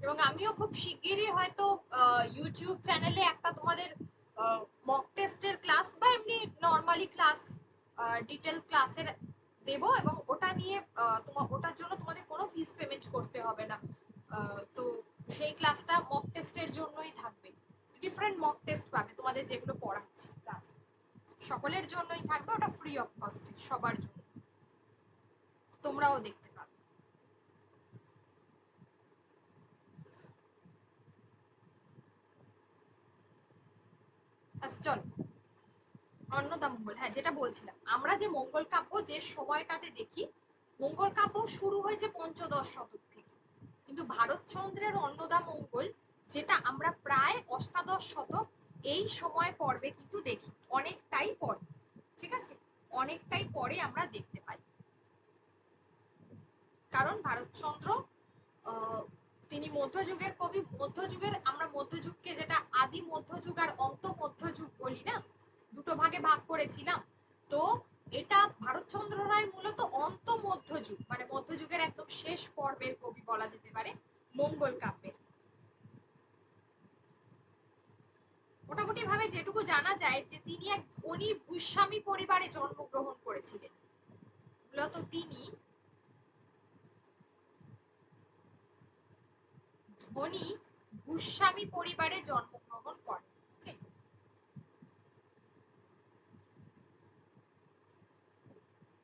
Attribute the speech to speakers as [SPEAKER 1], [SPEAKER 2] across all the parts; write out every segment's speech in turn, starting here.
[SPEAKER 1] এবং আমিও খুব শিগগিরই হয়তো ইউটিউব চ্যানেলে একটা তোমাদের মক টেস্টের ক্লাস বা এমনি নর্মালি ক্লাস ডিটেল ক্লাসের দেব, এবং ওটা নিয়ে ওটার জন্য তোমাদের কোনো ফিস পেমেন্ট করতে হবে না। তো সেই ক্লাসটা মক টেস্টের জন্যই থাকবে, ডিফারেন্ট মক টেস্ট পাবে তোমাদের যেগুলো পড়াচ্ছি সকলের জন্যই থাকবে, ওটা ফ্রি অফ কস্ট সবার জন্য, তোমরাও দেখতে পাবে। আচ্ছা চলো, অন্নদা মঙ্গল, হ্যাঁ যেটা বলছিলাম, আমরা যে মঙ্গল কাব্য যে সময়টাতে দেখি, মঙ্গল কাব্য শুরু হয়েছে পঞ্চদশ শতক থেকে, কিন্তু ভারতচন্দ্রের অন্নদা মঙ্গল যেটা আমরা প্রায় অষ্টাদশ শতক এই সময় পর্বে কিন্তু দেখি, অনেকটাই পরে, ঠিক আছে, অনেকটাই পরে আমরা দেখতে পাই। কারণ ভারতচন্দ্র তিনি মধ্যযুগের কবি, মধ্যযুগের আমরা মধ্যযুগকে যেটা আদি মধ্যযুগ আর অন্ত মধ্যযুগ বলি না, দুটো ভাগে ভাগ করেছিলাম, তো এটা ভারতচন্দ্র রায় মূলত অন্ত মধ্যযুগ মানে মধ্যযুগের একদম শেষ পর্বের কবি বলা যেতে পারে মঙ্গল কাব্যের। মোটামুটি ভাবে যেটুকু জানা যায় যে তিনি এক ধনী ভূস্বামী পরিবারে জন্মগ্রহণ করেছিলেন, মূলত তিনি ধনী ভূস্বামী পরিবারে জন্মগ্রহণ করেন।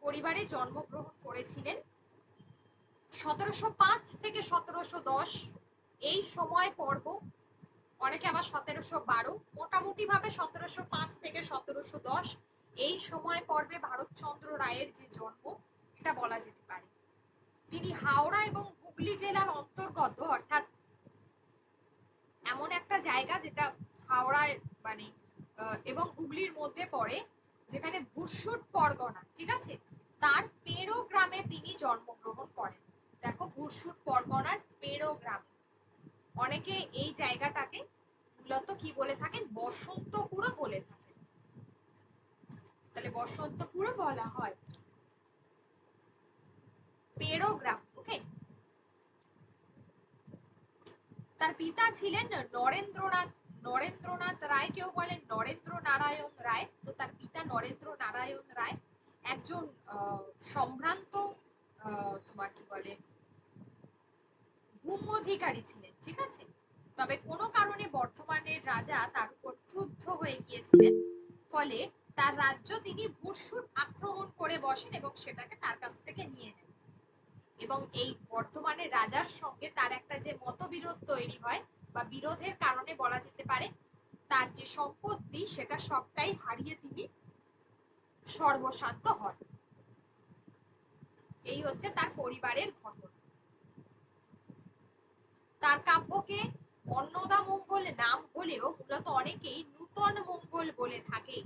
[SPEAKER 1] পরিবারে জন্মগ্রহণ করেছিলেন 1705 থেকে 1710 এই সময় পর্ব, অনেকে আবার 1712, মোটামুটি ভাবে 1705 থেকে 1710 এই সময় পর্বে ভারতচন্দ্র রায়ের যে জন্ম এটা বলা যেতে পারে। তিনি হাওড়া এবং হুগলি জেলার অন্তর্গত, অর্থাৎ এমন একটা জায়গা যেটা হাওড়ায় মানে এবং হুগলির মধ্যে পড়ে, যেখানে ভুরসুট পরগনা, ঠিক আছে, তার পেড়ো গ্রামে তিনি জন্মগ্রহণ করেন। দেখো ভুরসুট পরগনার পেড়ো গ্রাম, অনেকে এই জায়গাটাকে মূলত কি বলে থাকেন, বসন্তপুরও বলে থাকেন, তাহলে বসন্তপুরও বলা হয় পেড়ো গ্রাম। ওকে, তার পিতা ছিলেন নরেন্দ্রনাথ রায়, কেউ বলেন নরেন্দ্র নারায়ণ রায়, তো তার পিতা নরেন্দ্র নারায়ণ রায় একজন সম্ভ্রান্ত তোমার কি বলে ভূম অধিকারী ছিলেন, ঠিক আছে, তবে কোনো কারণে বর্ধমানের রাজা তার উপর ক্রুদ্ধ হয়ে গিয়েছিলেন, ফলে তার রাজ্য তিনি ভুরসুট আক্রমণ করে বসেন এবং সেটাকে তার কাছ থেকে নিয়ে নেন, এবং এই বর্তমানের রাজার সঙ্গে তার একটা যে মতবিরোধ তৈরি হয় বা বিরোধের কারণে বলা যেতে পারে তার যে সম্পত্তি সেটা সবটাই হারিয়ে তিনি সর্বশান্ত হন। এই হচ্ছে তার পরিবারের ঘটনা। তার কাব্যকে অন্নদা মঙ্গল নাম হলেও মূলত অনেকেই নূতন মঙ্গল বলে থাকে,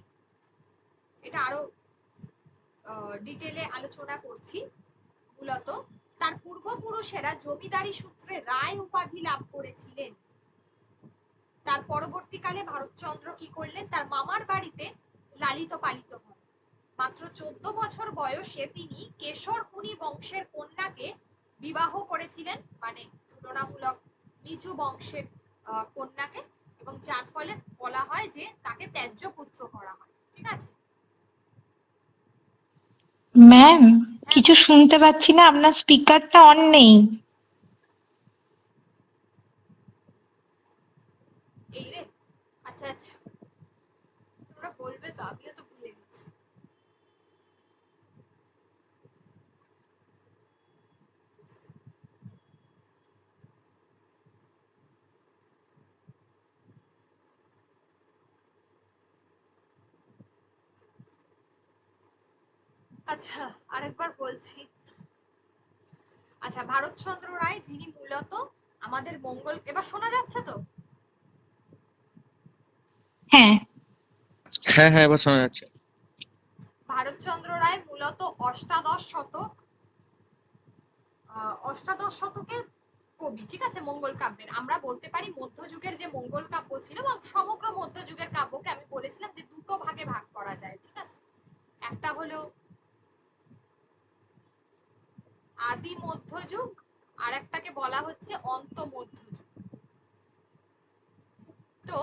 [SPEAKER 1] এটা আরো ডিটেলে আলোচনা করছি। মূলত তার পূর্বপুরুষেরা জমিদারি সূত্রে রায় উপাধি লাভ করেছিলেন। তার পরবর্তীকালে ভারতচন্দ্র কি করলেন, তার মামার বাড়িতে লালিত পালিত হন। মাত্র 14 বছর বয়সে তিনি কেশরকুনি বংশের কন্যাকে বিবাহ করেছিলেন, মানে তুলনামূলক নিচু বংশের কন্যাকে, এবং যার ফলে বলা হয় যে তাকে ত্যায্য পুত্র করা হয়, ঠিক আছে।
[SPEAKER 2] ম্যাম, কিছু শুনতে পাচ্ছি না, আপনার স্পিকারটা অন নেই।
[SPEAKER 1] এই রে, আচ্ছা আচ্ছা, তোমরা বলবে তো, আমিও তো ভুলে গেছি। আচ্ছা আরেকবার বলছি। আচ্ছা, ভারতচন্দ্র রায় যিনি মূলত আমাদের মঙ্গল, এবার শোনা যাচ্ছে তো?
[SPEAKER 2] হ্যাঁ।
[SPEAKER 3] হ্যাঁ হ্যাঁ, এবার শোনা যাচ্ছে।
[SPEAKER 1] ভারতচন্দ্র রায় মূলত অষ্টাদশ শতকের কবি, ঠিক আছে, মঙ্গল কাব্যের। আমরা বলতে পারি মধ্যযুগের যে মঙ্গল কাব্য ছিল বা সমগ্র মধ্যযুগের কাব্যকে আমি বলেছিলাম যে দুটো ভাগে ভাগ করা যায়, ঠিক আছে, একটা হলো আদি মধ্যযুগ আর একটাকে বলা হচ্ছে অন্তমধ্যযুগ। তো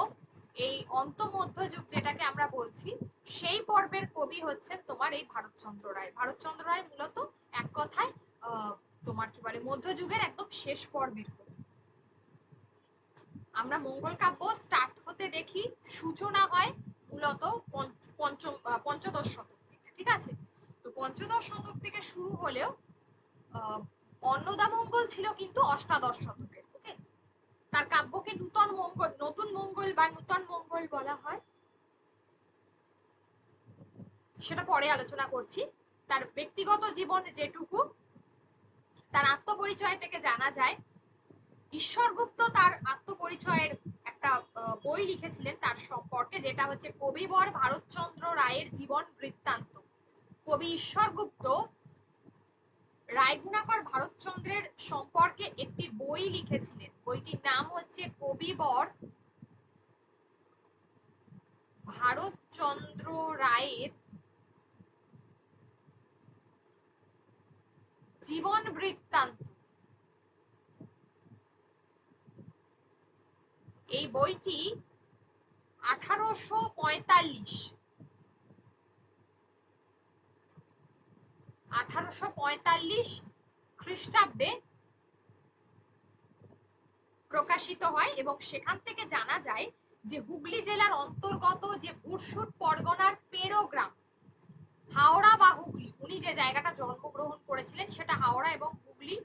[SPEAKER 1] এই অন্তমধ্যযুগ যেটাকে আমরা বলছি, সেই পর্বের কবি হচ্ছেন তোমার এই ভারতচন্দ্র রায়। ভারতচন্দ্র রায় মূলত এক কথায় তোমার কি বলে মধ্যযুগের একদম শেষ পর্বের কবি। আমরা মঙ্গল কাব্য স্টার্ট হতে দেখি, সূচনা হয় মূলত পঞ্চদশ শতক থেকে, ঠিক আছে? তো পঞ্চদশ শতক থেকে শুরু হলেও অন্নদামঙ্গল ছিল কিন্তু অষ্টাদশ শতকের। ওকে, তার কাব্যকে নতুন মঙ্গল বা নূতন মঙ্গল বলা হয়, সেটা পরে আলোচনা করছি। তার ব্যক্তিগত জীবন যেটুকু, তার আত্মপরিচয় থেকে জানা যায়। ঈশ্বরগুপ্ত তার আত্মপরিচয়ের একটা বই লিখেছিলেন তার সম্পর্কে, যেটা হচ্ছে কবিবর ভারতচন্দ্র রায়ের জীবন বৃত্তান্ত। কবি ঈশ্বরগুপ্ত রায়গুণাকর ভারতচন্দ্রের সম্পর্কে একটি বই লিখেছিলেন। বইটির নাম হচ্ছে কবিবর ভারতচন্দ্র রায়ের জীবন বৃত্তান্ত। এই বইটি 1845 খ্রিস্টাব্দে প্রকাশিত হয় এবং সেখান থেকে জানা যায় যে হুগলি জেলার অন্তর্গত যে বুরসুট পরগনার পেরো গ্রাম, হাওড়া বা হুগলি, উনি যে জায়গাটা জন্মগ্রহণ করেছিলেন সেটা হাওড়া এবং হুগলি,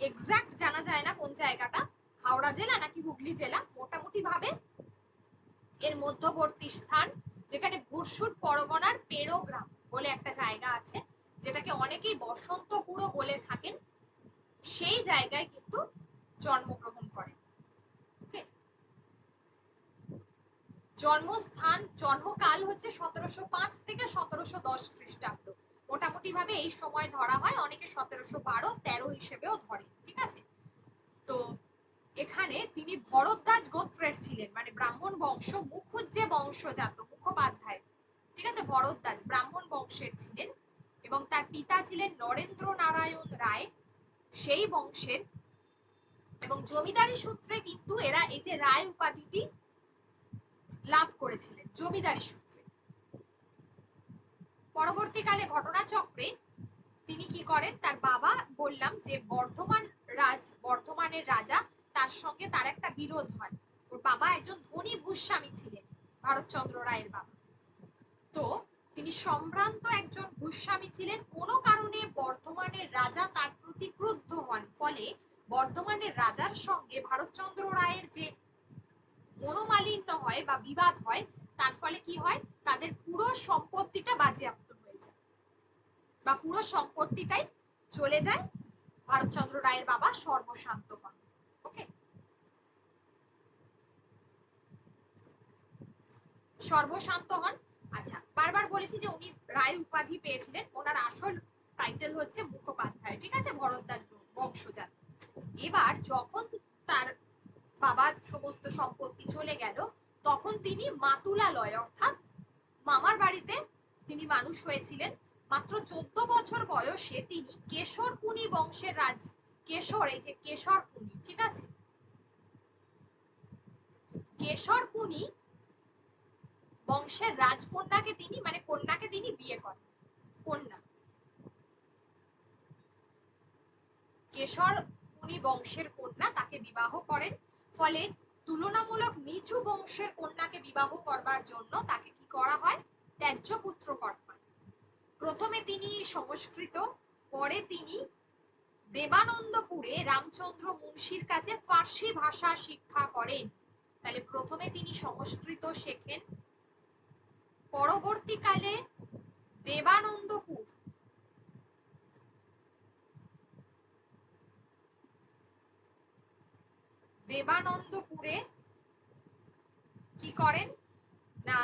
[SPEAKER 1] এক্সাক্ট জানা যায় না কোন জায়গাটা, হাওড়া জেলা নাকি হুগলি জেলা, মোটামুটি ভাবে এর মধ্যবর্তী স্থান, যেখানে বুরসুট পরগনার পেরো গ্রাম বলে একটা জায়গা আছে, যেটাকে অনেকেই বসন্তপুরও বলে থাকেন, সেই জায়গায় কিন্তু জন্মগ্রহণ করেন। জন্মস্থান, জন্মকাল হচ্ছে 1705 থেকে 1710 খ্রিস্টাব্দ, মোটামুটি ভাবে এই সময় ধরা হয়, অনেকে 1712-13 হিসেবেও ধরে, ঠিক আছে? তো এখানে তিনি ভরদ্বাজ গোত্রের ছিলেন, মানে ব্রাহ্মণ বংশ, মুখুজ্জে বংশজাত, মুখোপাধ্যায়, ঠিক আছে? ভরদ্বাজ ব্রাহ্মণ বংশের ছিলেন এবং তার পিতা ছিলেন নরেন্দ্র নারায়ণ রায় সেই বংশের, এবং জমিদারি সূত্রে কিন্তু এরা এই যে রায় উপাধিটি লাভ করেছিলেন জমিদারি সূত্রে। পরবর্তীকালে ঘটনাচক্রে তিনি কি করেন, তার বাবা, বললাম যে বর্ধমানের রাজা, তার সঙ্গে তার একটা বিরোধ হয়। ওর বাবা একজন ধনী ভূস্বামী ছিলেন, ভারতচন্দ্র রায়ের বাবা। তো তিনি সম্ভ্রান্ত একজন ভূস্বামী ছিলেন, কোনো কারণে বর্ধমানের রাজা তার প্রতি ক্রুদ্ধ হন, ফলে বর্ধমানের রাজার সঙ্গে ভারতচন্দ্র রায়ের যে মনোমালিন্য হয় বা বিবাদ হয়, তার ফলে কি হয়, তাদের পুরো সম্পত্তিটা বাজেয়াপ্ত হয়ে যায় বা পুরো সম্পত্তিটাই চলে যায়। ভারতচন্দ্র রায়ের বাবা সর্বশান্ত হন। ওকে, সর্বশান্ত হন। আচ্ছা, বারবার বলেছি যে উনি রায় উপাধি পেয়েছিলেন, ওনার আসল টাইটেল হচ্ছে মুখোপাধ্যায়, ঠিক আছে? ভরদ্বাজ বংশজাত। এবার যখন তার বাবার সমস্ত সম্পত্তি চলে গেল, তখন তিনি মাতুলালয় অর্থাৎ মামার বাড়িতে তিনি মানুষ হয়েছিলেন। মাত্র 14 বছর বয়সে তিনি কেশরকুনি বংশের কেশর, এই যে কেশরকুনি, ঠিক আছে? কেশরকুনি বংশের রাজকন্যাকে তিনি, মানে কন্যাকে তিনি বিয়ে করেন। কন্যা, কেশরকুনি বংশের কন্যা, তাকে বিবাহ করেন। ফলে তুলনামূলক নিচু বংশের কন্যাকে বিবাহ করবার জন্য তাকে কি করা হয়, ত্যায্য পুত্র করা হয়। প্রথমে তিনি সংস্কৃত, পরে তিনি দেবানন্দপুরে রামচন্দ্র মুন্সির কাছে ফার্সি ভাষা শিক্ষা করেন। তাহলে প্রথমে তিনি সংস্কৃত শেখেন, পরবর্তীকালে দেবানন্দপুরে কি করেন না,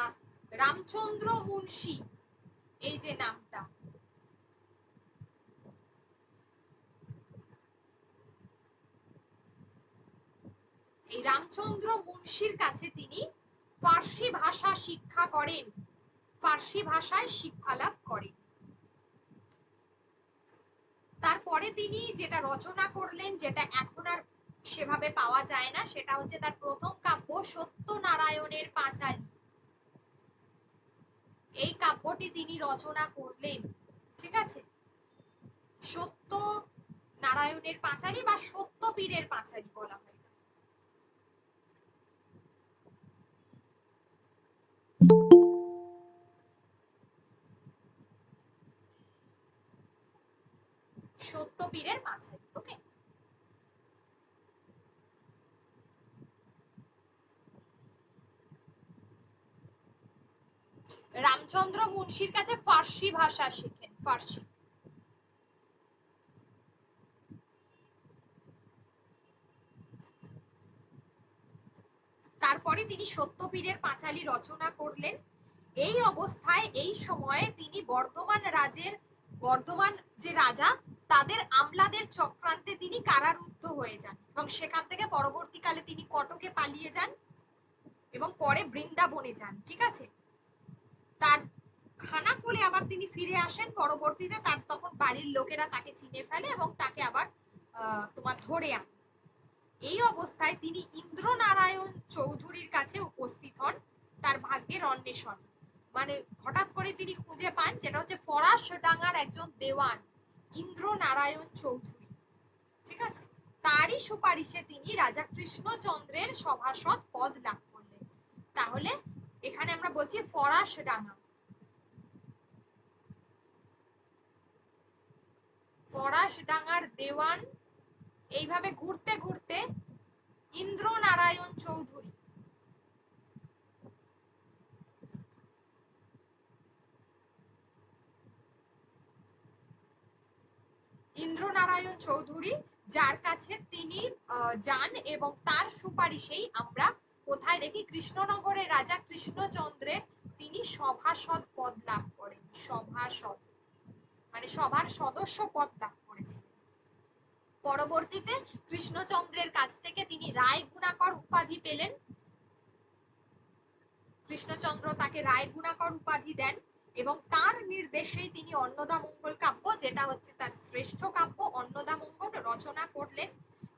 [SPEAKER 1] রামচন্দ্র মুন্সি, এই যে নামটা, এই রামচন্দ্র মুন্সির কাছে তিনি ফার্সি ভাষা শিক্ষা করেন, ফার্সি ভাষায় শিক্ষা লাভ করেন। তারপরে তিনি যেটা রচনা করলেন, যেটা এখন আর সেভাবে পাওয়া যায় না, সেটা হচ্ছে তার প্রথম কাব্য সত্যনারায়ণের পাঁচালী। এই কাব্যটি তিনি রচনা করলেন, ঠিক আছে। সত্য নারায়ণের পাঁচালী বা সত্যপীরের পাঁচালী বলা হয়। সত্যপীরের পাঁচালী, ওকে। রামচন্দ্র মুন্সির কাছে ফার্সি ভাষা শেখেন, ফার্সি। তারপরে তিনি সত্যপীরের পাঁচালী রচনা করলেন। এই অবস্থায় এই সময়ে তিনি বর্ধমান যে রাজা, তাদের আমলাদের চক্রান্তে তিনি কারারুদ্ধ হয়ে যান এবং সেখান থেকে পরবর্তীকালে তিনি কটকে পালিয়ে যান এবং পরে বৃন্দাবনে যান, ঠিক আছে। তার খানাকুলে আবার তিনি ফিরে আসেন পরবর্তীতে। তার তখন বাড়ির লোকেরা তাকে চিনে ফেলে এবং তাকে আবার তোমার ধরে আনে। এই অবস্থায় তিনি ইন্দ্রনারায়ণ চৌধুরীর কাছে উপস্থিত হন তার ভাগ্যের অন্বেষণ। মানে হঠাৎ করে তিনি খুঁজে পান যেটা হচ্ছে ফরাসডাঙ্গার একজন দেওয়ান ইন্দ্রনারায়ণ চৌধুরী, ঠিক আছে। তারই সুপারিশে তিনি রাজা কৃষ্ণচন্দ্রের সভাসদ পদ লাভ করলেন। তাহলে এখানে আমরা বলছি ফরাসডাঙ্গা, ফরাসডাঙ্গার দেওয়ান। এইভাবে ঘুরতে ঘুরতে ইন্দ্রনারায়ণ চৌধুরী, ইন্দ্রনারায়ণ চৌধুরী যার কাছে তিনি যান এবং তার সুপারিশেই আমরা কোথায় দেখি কৃষ্ণনগরের রাজা কৃষ্ণচন্দ্রের তিনি সভাসদ পদ লাভ করেন। সভাসদ মানে সভার সদস্য পদ লাভ করেছিলেন। পরবর্তীতে কৃষ্ণচন্দ্রের কাছ থেকে তিনি রায় গুণাকর উপাধি পেলেন। কৃষ্ণচন্দ্র তাকে রায় গুণাকর উপাধি দেন এবং তার নির্দেশেই তিনি অন্নদামঙ্গল কাব্য, যেটা হচ্ছে তার শ্রেষ্ঠ কাব্য অন্নদামঙ্গল, রচনা করলেন।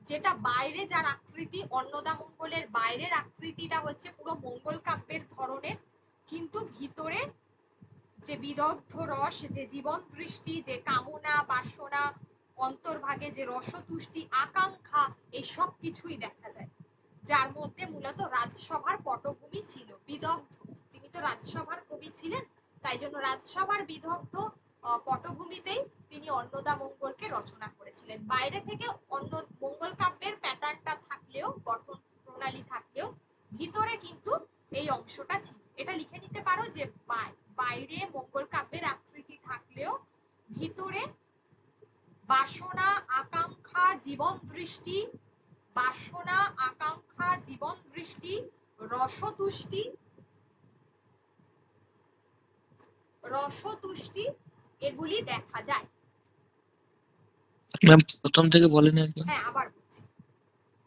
[SPEAKER 1] যেটা বাইরে যার আকৃতি, অন্নদামঙ্গলের বাইরের আকৃতিটা হচ্ছে পুরো মঙ্গল কাব্যের ধরনের, কিন্তু ভিতরে যে বিদগ্ধ রস, যে জীবন দৃষ্টি, যে কামনা বাসনা, অন্তর্ভাগে যে রসতুষ্টি, আকাঙ্ক্ষা, এই সব কিছুই দেখা যায়। যার মধ্যে মূলত রাজসভার পটভূমি ছিল, বিদগ্ধ। তিনি তো রাজসভার কবি ছিলেন, তাই জন্য রাজসভার বিদগ্ধ পটভূমিতেই তিনি অন্নদামঙ্গলকে রচনা করেছিলেন। বাইরে থেকে অন্য মঙ্গল কাব্যের প্যাটার্নটা থাকলেও, গঠন প্রণালী থাকলেও, ভিতরে কিন্তু এই অংশটা ছিল। এটা লিখে নিতে পারো যে বাইরে মঙ্গল কাব্যের আকৃতি থাকলেও ভিতরে বাসনা, আকাঙ্ক্ষা, জীবন দৃষ্টি, বাসনা, আকাঙ্ক্ষা, জীবন দৃষ্টি, রসতুষ্টি, এগুলি দেখা যায়।
[SPEAKER 3] ম্যাম প্রথম থেকে বলেন একবার।
[SPEAKER 1] হ্যাঁ, আবার বলছি।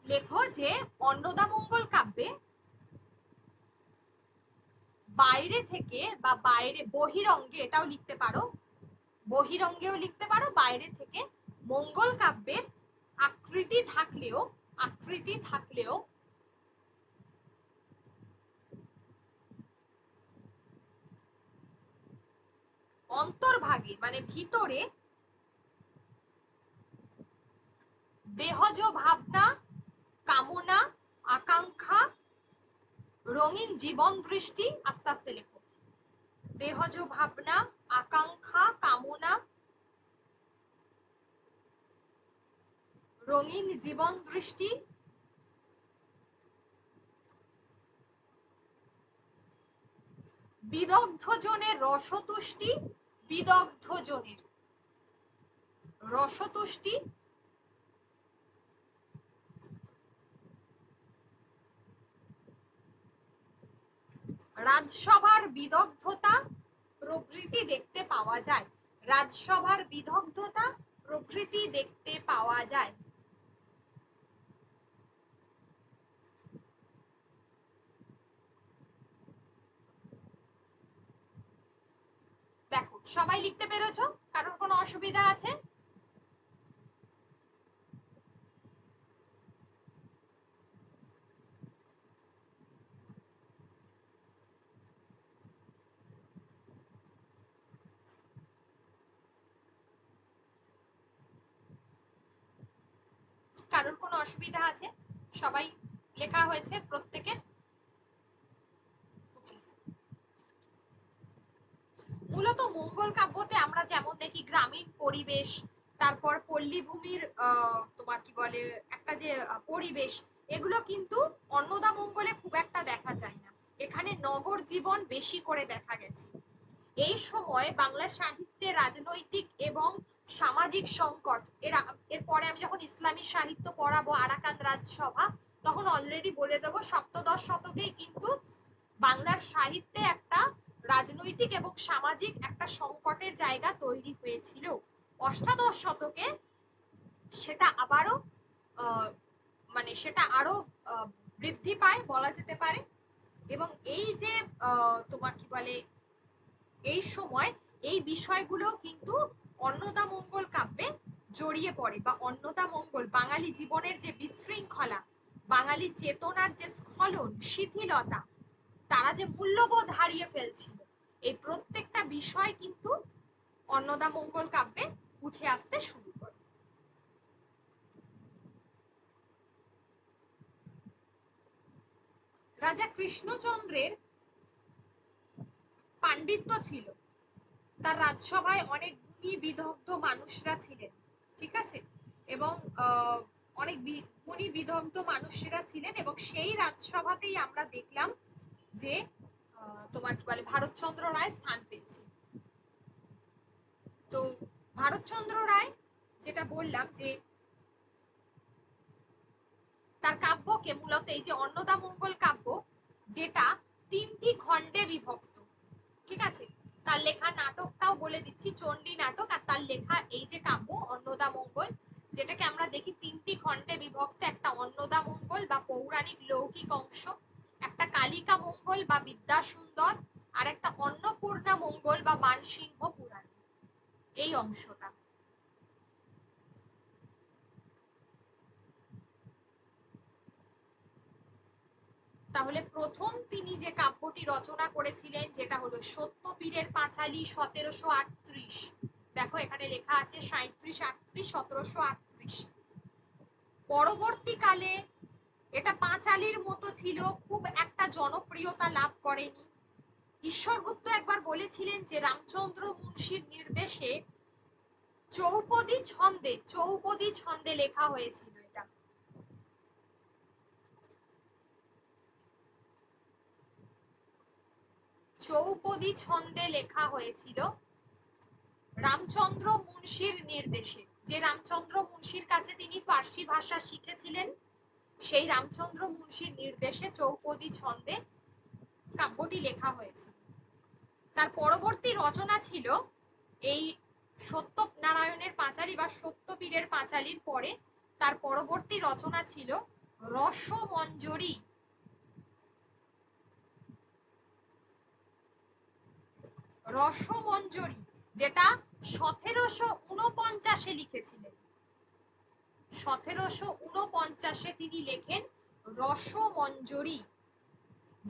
[SPEAKER 1] লেখো যে অন্নদামঙ্গল কাব্যে বাইরে থেকে বা বাইরে বহিরঙ্গে, এটাও লিখতে পারো, বহিরঙ্গেও লিখতে পারো, বাইরে থেকে মঙ্গল কাব্যের আকৃতি থাকলেও অন্তর্ভাগে মানে ভিতরে দেহজ ভাবনা, কামনা, আকাঙ্ক্ষা, রঙিন জীবন দৃষ্টি, আস্তে আস্তে লেখো, দেহজ ভাবনা, আকাঙ্ক্ষা, কামনা, রঙিন জীবন দৃষ্টি, বিদগ্ধজনের রসতুষ্টি, বিদগ্ধজনের রসতুষ্টি, রাজসভার বিদগ্ধতা প্রভৃতি দেখতে পাওয়া যায়। রাজসভার বিদগ্ধতা প্রভৃতি দেখতে পাওয়া যায়। দেখো সবাই লিখতে পেরেছো? কারোর কোনো অসুবিধা আছে? কারোর কোনো অসুবিধা আছে? সবাই লেখা হয়েছে প্রত্যেকের? মূলত মঙ্গল কাব্যতে আমরা যেমন দেখি গ্রামীণ পরিবেশ, তারপর পল্লীভূমির তোমার কি বলে একটা যে পরিবেশ, এগুলো কিন্তু অন্নদামঙ্গলে খুব একটা দেখা যায় না। এখানে নগর জীবন বেশি করে দেখা গেছে। এই সময় বাংলা সাহিত্যে রাজনৈতিক এবং সামাজিক সংকট, এরপরে আমি যখন ইসলামী সাহিত্য পড়াবো আরাকান রাজসভা, তখন অলরেডি বলে দেবো সপ্তদশ শতকেই কিন্তু বাংলার সাহিত্যে একটা রাজনৈতিক এবং সামাজিক একটা সংকটের জায়গা তৈরি হয়েছিল। অষ্টাদশ শতকে সেটা আবারও মানে সেটা আরো বৃদ্ধি পায় বলা যেতে পারে। এবং এই যে তোমার কি বলে এই সময় এই বিষয়গুলো কিন্তু অন্নদামঙ্গল কাব্যে জড়িয়ে পড়ে, বা অন্নদামঙ্গল বাঙালি জীবনের যে বিশৃঙ্খলা, বাঙালি চেতনার যে স্খলন, শিথিলতা, তারা যে মূল্যবোধ হারিয়ে ফেলছিল, এই প্রত্যেকটা বিষয় কিন্তু অন্নদামঙ্গল কাব্যে উঠে আসতে শুরু করে। রাজা কৃষ্ণচন্দ্রের পাণ্ডিত্য ছিল, তার রাজসভায় অনেক গুণী বিদগ্ধ মানুষরা ছিলেন, ঠিক আছে, এবং অনেক গুণী বিদগ্ধ মানুষেরা ছিলেন, এবং সেই রাজসভাতেই আমরা দেখলাম যে তোমার কি বলে ভারতচন্দ্র রায় স্থান পেয়েছে। তো ভারতচন্দ্র রায় যেটা বললাম যে তার কাব্যকে মূলত এই যে অন্নদামঙ্গল কাব্য, যেটা 3টি খণ্ডে বিভক্ত, ঠিক আছে, তার লেখা নাটকটাও বলে দিচ্ছি, চণ্ডী নাটক, আর তার লেখা এই যে কাব্য অন্নদামঙ্গল, যেটাকে আমরা দেখি 3টি খণ্ডে বিভক্ত, একটা অন্নদামঙ্গল বা পৌরাণিক লৌকিক অংশ, একটা কালিকা মঙ্গল বা বিদ্যাসুন্দর, আর একটা অন্নপূর্ণা মঙ্গল বা মানসিংহ পুরাণ, এই অংশটা। তাহলে প্রথম তিনি যে কাব্যটি রচনা করেছিলেন, যেটা হলো সত্যপীরের পাঁচালী 1738, দেখো এখানে লেখা আছে 37, 38, 1738। পরবর্তীকালে এটা পাঁচালীর মতো ছিল, খুব একটা জনপ্রিয়তা লাভ করেনি। ঈশ্বরগুপ্ত একবার বলেছিলেন যে রামচন্দ্র মুন্সির নির্দেশে চৌপদী ছন্দে লেখা হয়েছিল এটা। চৌপদী ছন্দে লেখা হয়েছিল রামচন্দ্র মুন্সির নির্দেশে, যে রামচন্দ্র মুন্সির কাছে তিনি ফার্সি ভাষা শিখেছিলেন, সেই রামচন্দ্র মুন্সির নির্দেশে চৌপদী ছন্দে কাব্যটি লেখা হয়েছিল। তার পরবর্তী রচনা ছিল এই সত্যনারায়ণের পাঁচালী বা সত্যপীরের পাঁচালীর পরে তার পরবর্তী রচনা ছিল রসমঞ্জরী। রসমঞ্জরী, যেটা 1749 লিখেছিলেন। 1749 তিনি লেখেন রসমঞ্জরী,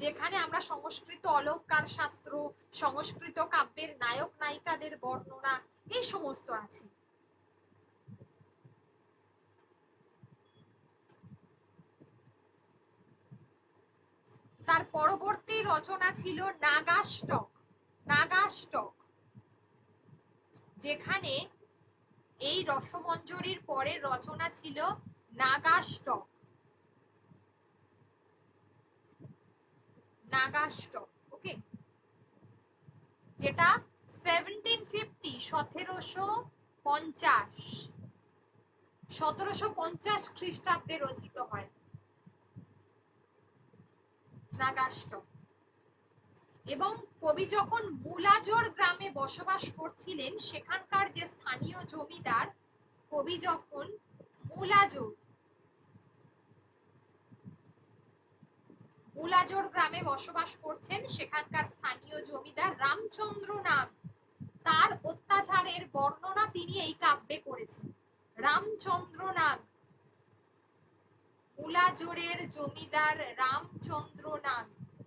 [SPEAKER 1] যেখানে আমরা সংস্কৃত অলংকার শাস্ত্র, সংস্কৃত কাব্যের নায়ক নায়িকাদের বর্ণনা, এই সমস্ত আছে। তার পরবর্তী রচনা ছিল নাগাষ্টক, যেখানে এই রসমঞ্জরীর পরের রচনা ছিল নাগাষ্টক। ওকে, যেটা 1750 খ্রিস্টাব্দে রচিত হয় নাগাষ্টক। এবং কবি যখন মুলাজোড় গ্রামে বসবাস করছিলেন, সেখানকার যে স্থানীয় জমিদার, কবি যখন মুলাজোড় গ্রামে বসবাস করছেন, সেখানকার স্থানীয় জমিদার রামচন্দ্র নাগ, তার অত্যাচারের বর্ণনা তিনি এই কাব্যে করেছেন। রামচন্দ্র নাগ, মুলাজোড়ের জমিদার রামচন্দ্র নাগ,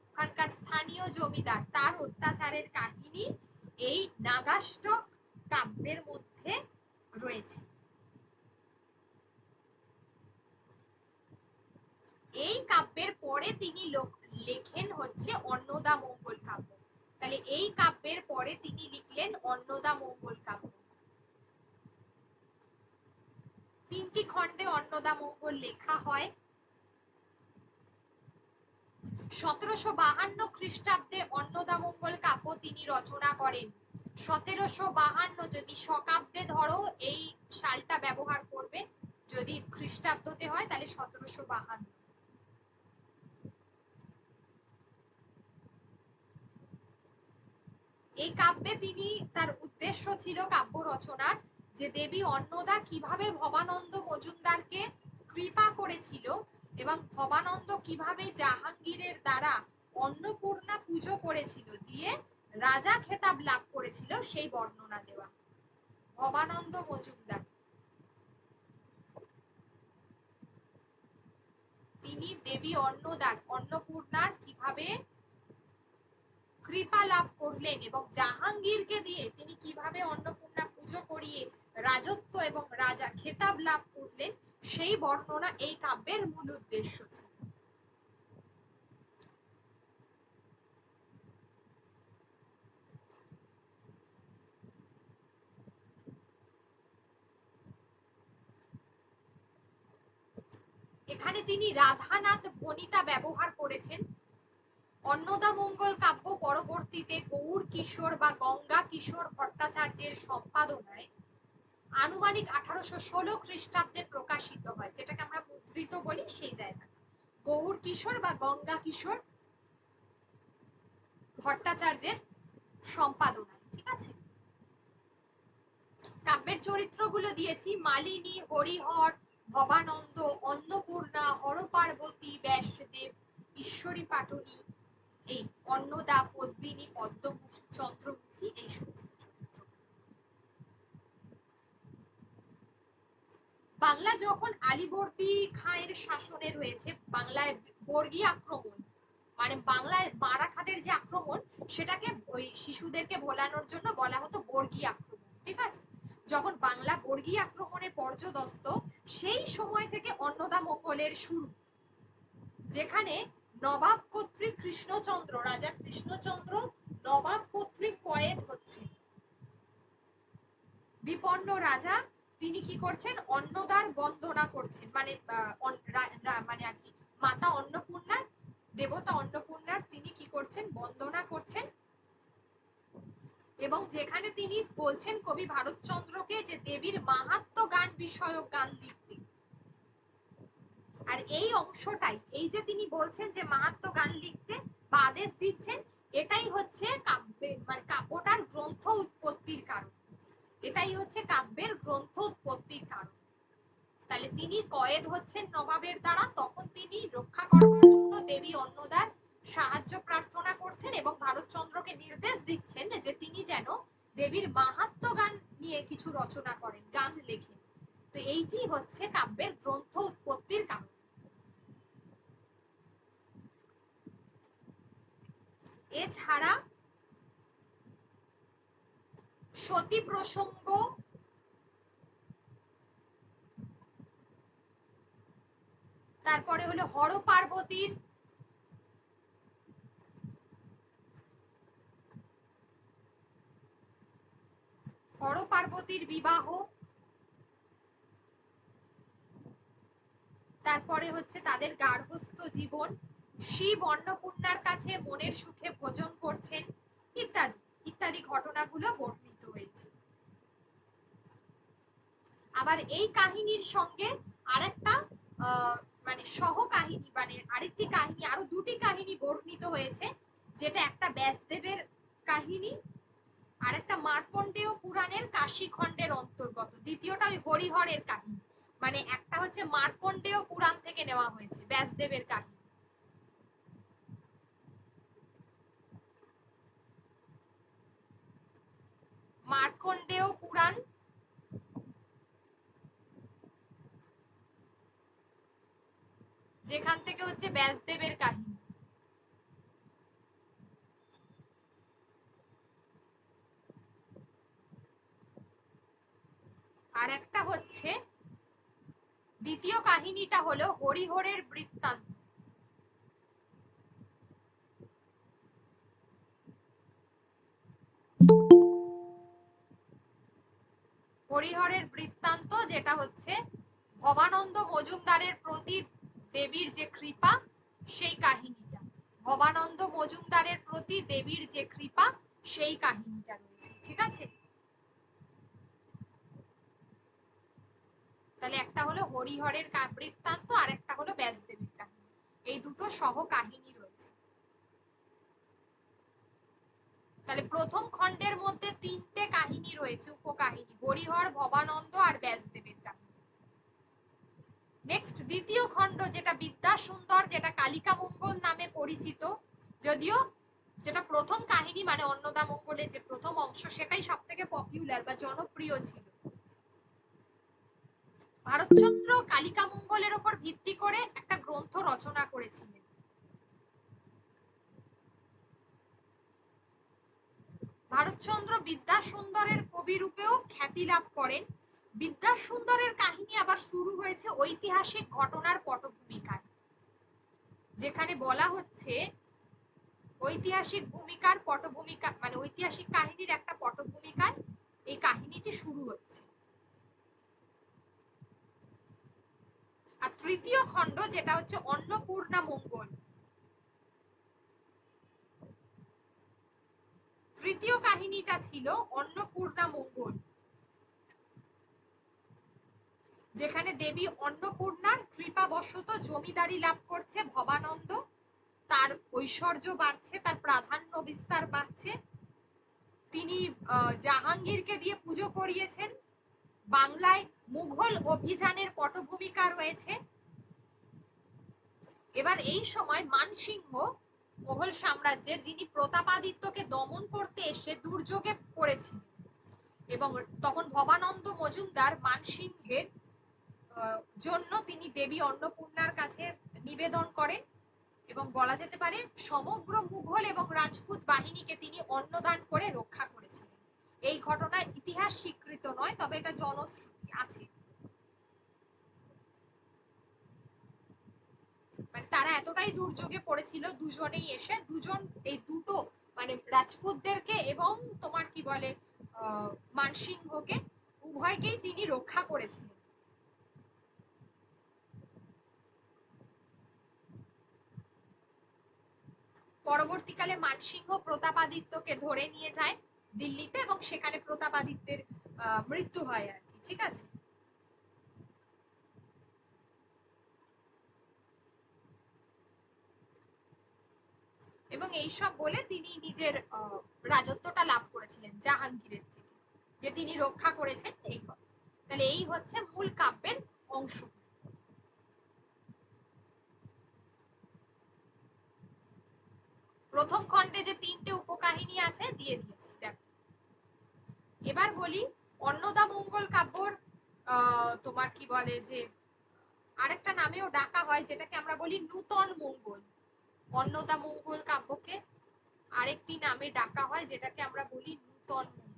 [SPEAKER 1] ওখানকার স্থানীয় জমিদার, তার অত্যাচারের কাহিনী এই নাগাষ্টক কাব্যের মধ্যে রয়েছে। এই কাব্যের পরে তিনি লেখেন হচ্ছে অন্নদামঙ্গল কাব্য। তাহলে এই কাব্যের পরে তিনি লিখলেন অন্নদামঙ্গল কাব্য। তিনটি খণ্ডে অন্নদামঙ্গল লেখা হয়। 1752 খ্রিস্টাব্দে অন্নদামঙ্গল কাব্য তিনি রচনা করেন। 1752 যদি শকাব্দে ধরো এই সালটা ব্যবহার করবে, যদি খ্রিস্টাব্দতে হয় তাহলে 1752। এই কাব্যে তিনি, তার উদ্দেশ্য ছিল কাব্য রচনার, যে দেবী অন্নদা কিভাবে ভবানন্দ মজুমদারকে কৃপা করেছিল এবং ভবানন্দ কিভাবে জাহাঙ্গীরের দ্বারা অন্নপূর্ণা পুজো করেছিল, দিয়ে রাজা খেতাব লাভ করেছিল, সেই বর্ণনা দেওয়া। ভবানন্দ মজুমদার তিনি দেবী অন্নপূর্ণার কিভাবে কৃপা লাভ করলেন এবং জাহাঙ্গীরকে দিয়ে তিনি কিভাবে অন্নপূর্ণা পুজো করিয়ে রাজত্ব এবং রাজা খেতাব লাভ করলেন, সেই বর্ণনা এই কাব্যের মূল উদ্দেশ্য ছিল। এখানে তিনি রাধানাথ বনিতা ব্যবহার করেছেন। অন্নদামঙ্গল কাব্য পরবর্তীতে গৌর কিশোর বা গঙ্গা কিশোর ভট্টাচার্যের সম্পাদনায় আনুমানিক 1816 খ্রিস্টাব্দে প্রকাশিত হয়, যেটাকে আমরা মুদ্রিত বলি, সেই জায়গাটা গৌর কিশোর বা গঙ্গা কিশোর ভট্টাচার্যের সম্পাদনায়। ঠিক আছে, কাব্যের চরিত্রগুলো দিয়েছি: মালিনী, হরিহর, ভবানন্দ, অন্নপূর্ণা, হরপার্বতী, ব্যাসদেব, ঈশ্বরী পাটনী, এই অন্নদা, পদ্মিনী, পদ্মমুখী, চন্দ্রমুখী, এই সমস্ত চরিত্র। বাংলা যখন আলীবর্দী খাঁয়ের শাসনে রয়েছে, বাংলায় বর্গী আক্রমণ, মানে বাংলায় মারাঠাদের যে আক্রমণ, সেটাকে ওই শিশুদেরকে ভোলানোর জন্য বলা হতো বর্গী আক্রমণ। ঠিক আছে, যখন বাংলা বর্গী আক্রমণে পর্যদস্ত, সেই সময় থেকে অন্নদামঙ্গলের শুরু, যেখানে নবাব কর্তৃক কৃষ্ণচন্দ্র, রাজা কৃষ্ণচন্দ্র নবাব কর্তৃক কয়েদ হচ্ছে। বিপন্ন রাজা তিনি কি করছেন, অন্নদার বন্দনা করছেন, মানে মানে আর কি মাতা অন্নপূর্ণার, দেবতা অন্নপূর্ণার তিনি কি করছেন, বন্দনা করছেন। এবং যেখানে তিনি বলছেন কবি ভারতচন্দ্রকে যে দেবীর মাহাত্ম্য গান বিষয়ক গান লিখতে। আর এই অংশটাই, এই যে তিনি বলছেন যে মাহাত্ম্য গান লিখতে বা আদেশ দিচ্ছেন, এটাই হচ্ছে কাব্যের, মানে কাব্যটার গ্রন্থ উৎপত্তির কারণ। এটাই হচ্ছে কাব্যের গ্রন্থ উৎপত্তির কারণ। তাহলে তিনি কয়েদ হচ্ছেন নবাবের দ্বারা, তখন তিনি রক্ষা করার জন্য দেবী অন্নদার সাহায্য প্রার্থনা করছেন এবং ভারতচন্দ্রকে নির্দেশ দিচ্ছেন যে তিনি যেন দেবীর মাহাত্ম্য গান নিয়ে কিছু রচনা করেন, গান লেখেন। তো এইটি হচ্ছে কাব্যের গ্রন্থ উৎপত্তির কারণ। এছাড়া সতী প্রসঙ্গ, তারপরে হলো হরপার্বতীর বিবাহ, তারপরে হচ্ছে তাদের গার্হস্থ্য জীবন, শিব অন্নপূর্ণার কাছে মনের সুখে ভোজন করছেন, ইত্যাদি ইত্যাদি ঘটনাগুলো বর্ণিত হয়েছে। আবার এই কাহিনীর সঙ্গে আরেকটা মানে সহ কাহিনী, মানে আরেকটি কাহিনী, আরো দুটি কাহিনী বর্ণিত হয়েছে, যেটা একটা ব্যাসদেবের কাহিনী আর একটা মার্কণ্ডেয় পুরাণের কাশী খণ্ডের অন্তর্গত। দ্বিতীয়টা ওই হরিহরের কাহিনী, মানে একটা হচ্ছে মার্কণ্ডেয় পুরাণ থেকে নেওয়া হয়েছে ব্যাসদেবের কাহিনী। মার্কণ্ডেয় পুরাণ, যেখান থেকে হচ্ছে ব্যাসদেবের কাহিনী। আর একটা হচ্ছে দ্বিতীয় কাহিনীটা হলো হরিহরের বৃত্তান্ত। হরিহরের বৃত্তান্ত, যেটা হচ্ছে ভবানন্দ মজুমদারের প্রতি দেবীর যে কৃপা সেই কাহিনীটা, ভবানন্দ মজুমদারের প্রতি দেবীর যে কৃপা সেই কাহিনীটা রয়েছে। ঠিক আছে, তাহলে একটা হলো হরিহরের বৃত্তান্ত আর একটা হলো ব্যাসদেবীর কাহিনী, এই দুটো সহ কাহিনী রয়েছে। তাহলে প্রথম খণ্ডের মধ্যে তিনটে কাহিনী রয়েছে, উপকাহিনী, হরিহর, ভবানন্দ আর ব্যাসদেবীর কাহিনী। নেক্সট দ্বিতীয় খণ্ড, যেটা বিদ্যা সুন্দর, যেটা কালিকা মঙ্গল নামে পরিচিত, যদিও যেটা প্রথম কাহিনী মানে অন্নদা মঙ্গলের যে প্রথম অংশ সেটাই সব থেকে পপুলার বা জনপ্রিয় ছিল। ভারতচন্দ্র কালিকা মঙ্গলের উপর ভিত্তি করে একটা গ্রন্থ রচনা করেছিলেন। ভারতচন্দ্র বিদ্যাসুন্দরের কবি রূপেও খ্যাতি লাভ করেন। বিদ্যাসুন্দরের কাহিনী আবার শুরু হয়েছে ঐতিহাসিক ঘটনার পটভূমিকায়, যেখানে বলা হচ্ছে ঐতিহাসিক ভূমিকার পটভূমিকা মানে ঐতিহাসিক কাহিনীর একটা পটভূমিকায় এই কাহিনীটি শুরু হচ্ছে। আর তৃতীয় খণ্ড, যেটা হচ্ছে অন্নপূর্ণা মঙ্গল, তৃতীয় কাহিনীটা ছিল অন্নপূর্ণা মঙ্গল, যেখানে দেবী অন্নপূর্ণার কৃপাবশত জমিদারি লাভ করছে ভবানন্দ, তার ঐশ্বর্য বাড়ছে, তার প্রাধান্য বিস্তার বাড়ছে, তিনি জাহাঙ্গীরকে দিয়ে পুজো করিয়েছেন, বাংলায় মুঘল অভিযানের পটভূমিকা রয়েছে। এবার এই সময় মানসিংহ মোগল সাম্রাজ্যের, যিনি প্রতাপাদিত্যকে দমন করতে এসে দুর্যোগে পড়েছিলেন, এবং তখন ভবানন্দ মজুমদার মানসিংহের জন্য তিনি দেবী অন্নপূর্ণার কাছে নিবেদন করেন, এবং বলা যেতে পারে সমগ্র মুঘল এবং রাজপুত বাহিনীকে তিনি অন্নদান করে রক্ষা করেছিলেন। এই ঘটনায় ইতিহাস স্বীকৃত নয়, তবে এটা জনশ্রুতি আছে। মানে তারা এতটাই দুর্যোগে পড়েছিল দুজনেই এসে, দুজন এই দুটো মানে রাজপুতদেরকে এবং তোমার কি বলে মানসিংহকে, উভয়কেই তিনি রক্ষা করেছিলেন। পরবর্তীকালে মানসিংহ প্রতাপাদিত্যকে ধরে নিয়ে যায় দিল্লিতে, এবং সেখানে প্রতাপাদিত্যের মৃত্যু হয় আর কি। ঠিক আছে, এবং এইসব বলে তিনি নিজের রাজত্বটা লাভ করেছিলেন জাহাঙ্গীরের থেকে, যে তিনি রক্ষা করেছেন এই কথা। তাহলে এই হচ্ছে মূল কাব্যের অংশ। প্রথম খণ্ডে যে তিনটে উপকাহিনী আছে দিয়ে দিয়েছি দেখো। এবার বলি অন্নদা মঙ্গল কাব্যর তোমার কি বলে যে আরেকটা নামেও ডাকা হয়, যেটাকে আমরা বলি নূতন মঙ্গল। অন্নদা মঙ্গল কাব্যকে আরেকটি নামে ডাকা হয়, যেটাকে আমরা বলি নূতন মঙ্গল।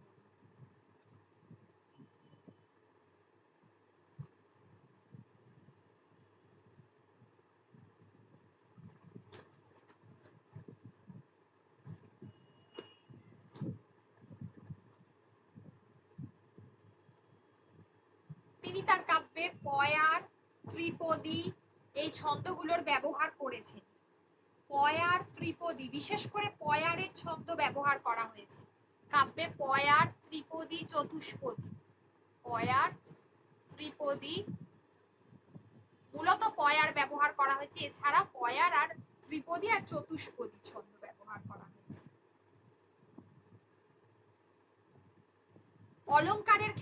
[SPEAKER 1] তিনি তার কাব্যে পয়ার, ত্রিপদী এই ছন্দগুলোর ব্যবহার করেছেন। পয়ার, ত্রিপদী, বিশেষ করে পয়ারের ছন্দ ব্যবহার করা হয়েছে কাব্যে। পয়ার, ত্রিপদী, চতুষ্পদী, পয়ার, ত্রিপদী, মূলত পয়ার ব্যবহার করা হয়েছে। এছাড়া পয়ার আর ত্রিপদী আর চতুষ্পদী ছন্দ ব্যবহার করা হয়েছে। অলংকারের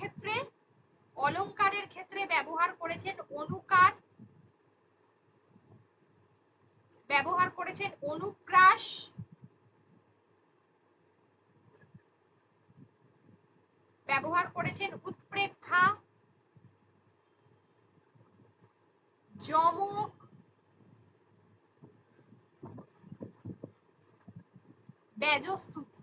[SPEAKER 1] ক্ষেত্রে ব্যবহার করেছেন অনুকার, ব্যবহার করেছেন অনুপ্রাস, ব্যবহার করেছেন উৎপ্রেক্ষা, যমক, ব্যজস্তুতি।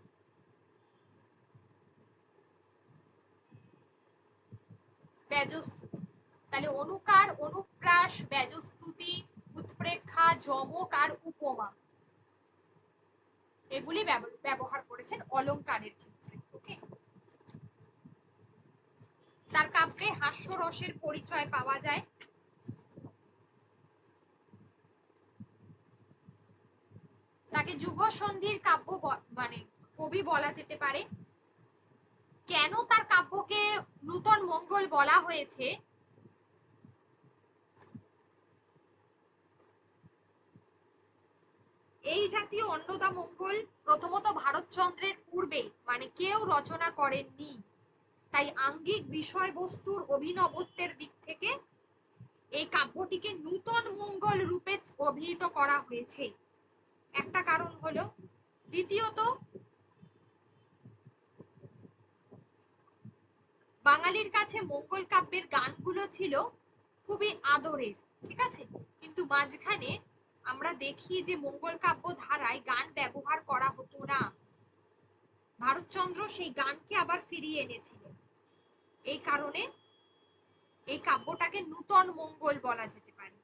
[SPEAKER 1] তাহলে অনুকার, অনুপ্রাস, ব্যজস্তুতি, উৎপ্রেক্ষা, যমক আর উপমা, এগুলি ব্যবহার করেছেন অলংকারের ক্ষেত্রে। ওকে, তার কাব্যে হাস্যরসের পরিচয় পাওয়া যায়। তাকে যুগসন্ধির কাব্য মানে কবি বলা যেতে পারে। কেন তার কাব্যকে নূতন মঙ্গল বলা হয়েছে? এই জাতীয় অন্নদামঙ্গল প্রথমত ভারতচন্দ্রের পূর্বে মানে কেউ রচনা করেননি, তাই আঙ্গিক বিষয়বস্তুর অভিনবত্বের দিক থেকে এই কাব্যটিকে নূতন মঙ্গল রূপে অভিহিত করা হয়েছে, একটা কারণ হলো। দ্বিতীয়ত, বাঙালির কাছে মঙ্গল কাব্যের গানগুলো ছিল খুবই আদরের, ঠিক আছে, কিন্তু মাঝখানে আমরা দেখি যে মঙ্গল কাব্য ধারায় গান ব্যবহার করা হতো না। ভারতচন্দ্র সেই গানকে আবার ফিরিয়ে এনেছিলেন, এই কারণে এই কাব্যটাকে নূতন মঙ্গল বলা যেতে পারে।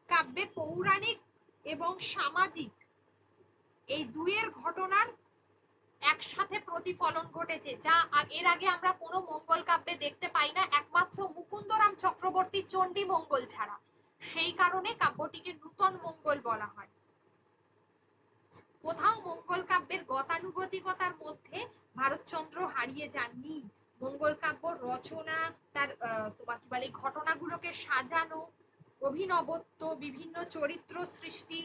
[SPEAKER 1] কাব্যে পৌরাণিক এবং সামাজিক এই দুইয়ের ঘটনার একসাথে প্রতিফলন ঘটেছে, যা এর আগে আমরা কোনো মঙ্গল কাব্যে দেখতে পাই না, একমাত্র মুকুন্দরাম চক্রবর্তী চণ্ডী মঙ্গল ছাড়া। সেই কারণে কাব্যটিকে নূতন মঙ্গল বলা হয়। কোথাও মঙ্গল কাব্যের গতানুগতিকতার মধ্যে ভারতচন্দ্র হারিয়ে যাননি। মঙ্গল কাব্য রচনা, তার তোমার কি বলে ঘটনাগুলোকে সাজানো, অভিনবত্ব, বিভিন্ন চরিত্র সৃষ্টি,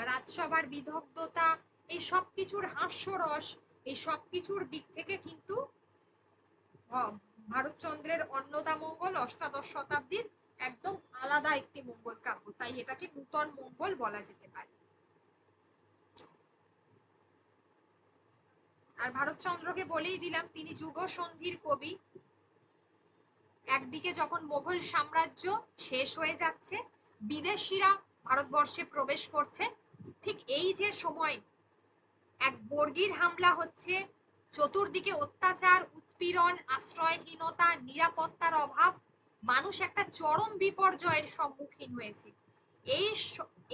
[SPEAKER 1] রাজসভার বিদগ্ধতা, এই সব কিছুর হাস্যরস, এই সব কিছুর দিক থেকে কিন্তু ভারতচন্দ্রের অন্নদামঙ্গল অষ্টাদশ শতাব্দীর একদম আলাদা একটি মঙ্গল কাব্য, তাই এটাকে নূতন মঙ্গল বলা যেতে পারে। আর ভারতচন্দ্রকে বলেই দিলাম তিনি যুগসন্ধির কবি। একদিকে যখন মোগল সাম্রাজ্য শেষ হয়ে যাচ্ছে, বিদেশিরা ভারতবর্ষে প্রবেশ করছে, ঠিক এই যে সময় এক বর্গীর হামলা হচ্ছে, চতুর্দিকে অত্যাচার, উৎপীড়ন, আশ্রয়হীনতা, নিরাপত্তার অভাব, মানুষ একটা চরম বিপর্যয়ের সম্মুখীন হয়েছে।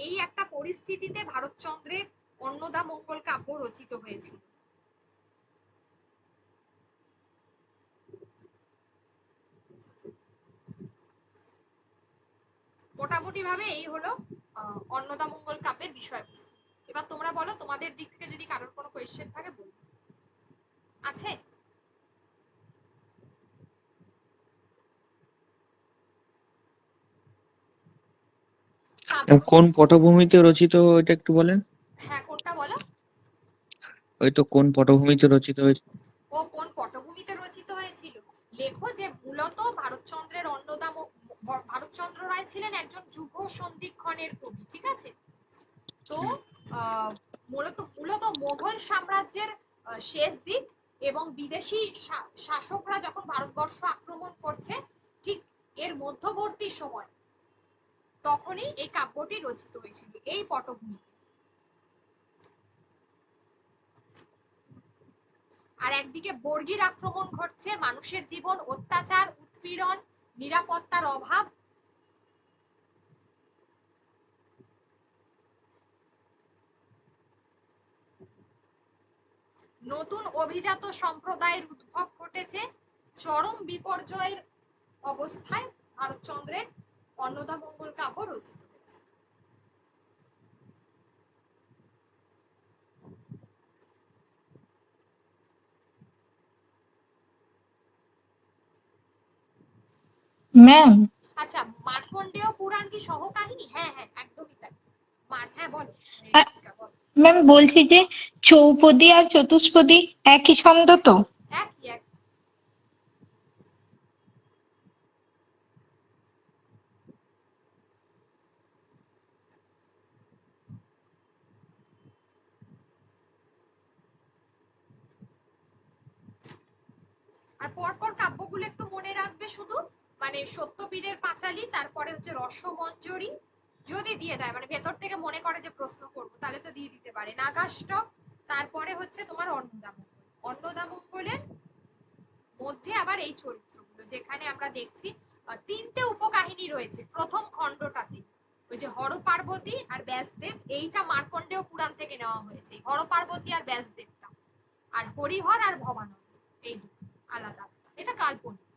[SPEAKER 1] এই একটা পরিস্থিতিতে ভারতচন্দ্রের অন্নদামঙ্গল কাব্য রচিত হয়েছিল। মোটামুটি ভাবে এই হলো অন্নদামঙ্গল কাব্যের বিষয়বস্তু। এবার তোমরা বলো, তোমাদের দিক থেকে যদি কারোর কোনো কোয়েশ্চেন থাকে বলো। আছে?
[SPEAKER 3] কোন পটভূমিতে রচিত এটা একটু বলেন?
[SPEAKER 1] হ্যাঁ, কোনটা বলো?
[SPEAKER 3] ওই তো কোন পটভূমিতে রচিত হয়েছে?
[SPEAKER 1] ও কোন পটভূমিতে রচিত হয়েছিল? লেখো যে মূলত ভারতচন্দ্রের ভারতচন্দ্র রায় ছিলেন একজন যুগ সন্ধিক্ষণের কবি, ঠিক আছে? তো মূলত মোগল সাম্রাজ্যের শেষ দিক এবং বিদেশি শাসকরা যখন ভারতবর্ষ আক্রমণ করছে, ঠিক এর মধ্যবর্তী সময় তখনই এই কাব্যটি রচিত হয়েছিল এই পটভূমিতে। আর একদিকে বর্গীর আক্রমণ ঘটছে, মানুষের জীবন, অত্যাচার, উৎপীড়ন, নিরাপত্তার অভাব, নতুন অভিজাত সম্প্রদায়ের উদ্ভব ঘটেছে, চরম বিপর্যয়ের অবস্থায় ভারতচন্দ্রের অন্নদামঙ্গল কাব্য রচিত হয়েছে।
[SPEAKER 2] ম্যাম,
[SPEAKER 1] আচ্ছা, মার্কণ্ডেয় পুরাণ কি সহকাহিনী? হ্যাঁ হ্যাঁ, একদমই তাই। হ্যাঁ বলো, বলো।
[SPEAKER 2] ম্যাম বলছি যে চৌপদী আর চতুষ্পদী একই ছন্দ তো?
[SPEAKER 1] একই এক। আর পরপর কাব্যগুলো একটু মনে রাখবে শুধু, মানে সত্যপীরের পাঁচালী, তারপরে হচ্ছে রসমঞ্জরি, যদি দিয়ে দেয় মানে ভেতর থেকে মনে করে যে প্রশ্ন করবো তাহলে তো দিয়ে দিতে পারে, নাগাষ্টক, তারপরে হচ্ছে তোমার অন্নদামঙ্গল। অন্নদামঙ্গলের মধ্যে আবার এই চরিত্রগুলো যেখানে আমরা দেখছি তিনটে উপকাহিনী রয়েছে প্রথম খণ্ডটাতে, ওই যে হর পার্বতী আর ব্যাসদেব, এইটা মার্কণ্ডেয় পুরাণ থেকে নেওয়া হয়েছে, হর পার্বতী আর ব্যাসদেবটা। আর হরিহর আর ভবানন্দ এই দুটো আলাদা আলাদা, এটা কাল্পনিক।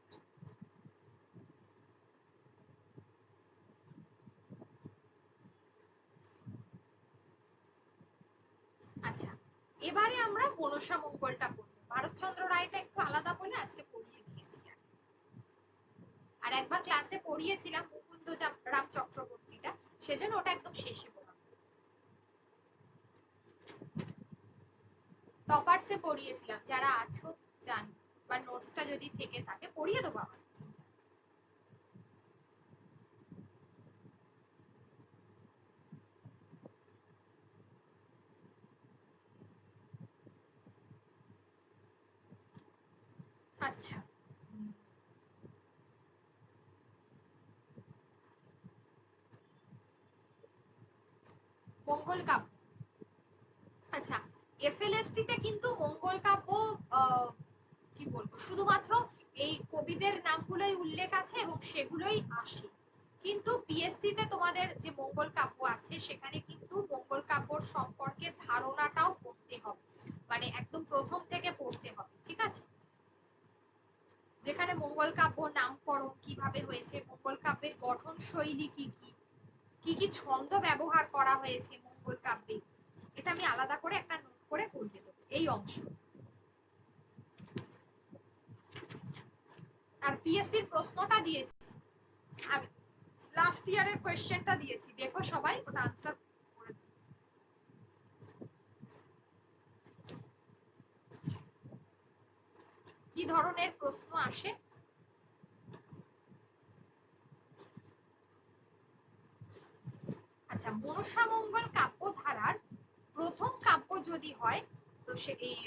[SPEAKER 1] আচ্ছা, এবারে আমরা মনসা মঙ্গলটা পড়বো। ভারতচন্দ্র রায়টা একটু আলাদা বলে আজকে পড়িয়ে দিয়েছি। আর একবার ক্লাসে পড়িয়েছিলাম মুকুন্দ রাম চক্রবর্তীটা, সেজন্য ওটা একদম শেষে পড়াবো। টপার্সে পড়িয়েছিলাম, যারা আছো জান, বা নোটসটা যদি থেকে থাকে পড়িয়ে দেবো আমার। আচ্ছা, মঙ্গল কাব্য। আচ্ছা, এসএলএসটি তে কিন্তু মঙ্গল কাব্য কি বলবো, শুধুমাত্র এই কবিদের নামগুলোই উল্লেখ আছে এবং সেগুলোই আসে। কিন্তু পিএসসি তে তোমাদের যে মঙ্গল কাব্য আছে সেখানে কিন্তু মঙ্গল কাব্যর সম্পর্কে ধারণাটাও পড়তে হবে, মানে একদম প্রথম থেকে পড়তে হবে, ঠিক আছে? যেখানে মঙ্গল কাব্য নামকরণ কিভাবে হয়েছে, মঙ্গল কাব্যের গঠন শৈলী কি কি, কি কি ছন্দ ব্যবহার করা হয়েছে মঙ্গল কাব্যে, এটা আমি আলাদা করে একটা নোট করে পড়িয়ে দেবো এই অংশ। আর পিএসসির প্রশ্নটা দিয়েছি, লাস্ট ইয়ারের কোশ্চেনটা দিয়েছি, দেখো সবাই ওটা আনসার করে দেবো। কি ধরনের প্রশ্ন আসে? আচ্ছা, মনসা মঙ্গল কাব্য ধারার প্রথম কাব্য যদি হয় তো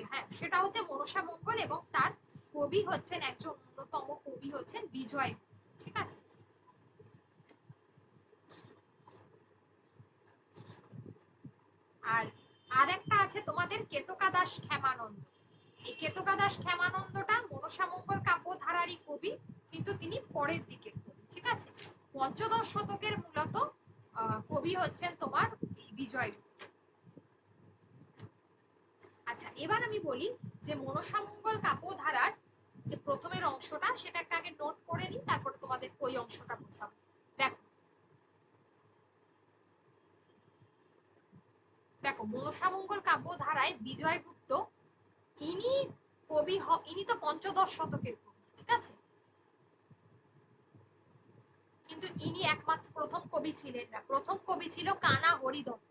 [SPEAKER 1] হ্যাঁ, সেটা হচ্ছে মনসা মঙ্গল, এবং তার কবি হচ্ছেন, একজন অন্যতম কবি হচ্ছেন বিজয়, ঠিক আছে? আর আরেকটা আছে তোমাদের কেতকাদাস ক্ষেমানন্দ। এই কেতকাদাস ক্ষেমানন্দটা মনসা মঙ্গল কাব্য ধারারই কবি, কিন্তু তিনি পরের দিকের কবি, ঠিক আছে? পঞ্চদশ শতকের মূলত কবি হচ্ছেন তোমার বিজয়। আচ্ছা, এবার আমি বলি যে মনসা মঙ্গল কাব্য ধারার যে প্রথমের অংশটা সেটা একটা আগে নোট করে নিই, তারপরে তোমাদের ওই অংশটা বোঝাবো। দেখো দেখো মনসা মঙ্গল কাব্য ধারায় বিজয়গুপ্ত, ইনি কবি, ইনি তো পঞ্চদশ শতকের কবি, ঠিক আছে? কিন্তু ইনি একমাত্র প্রথম কবি ছিলেন না, প্রথম কবি ছিল কানা হরিদত্ত।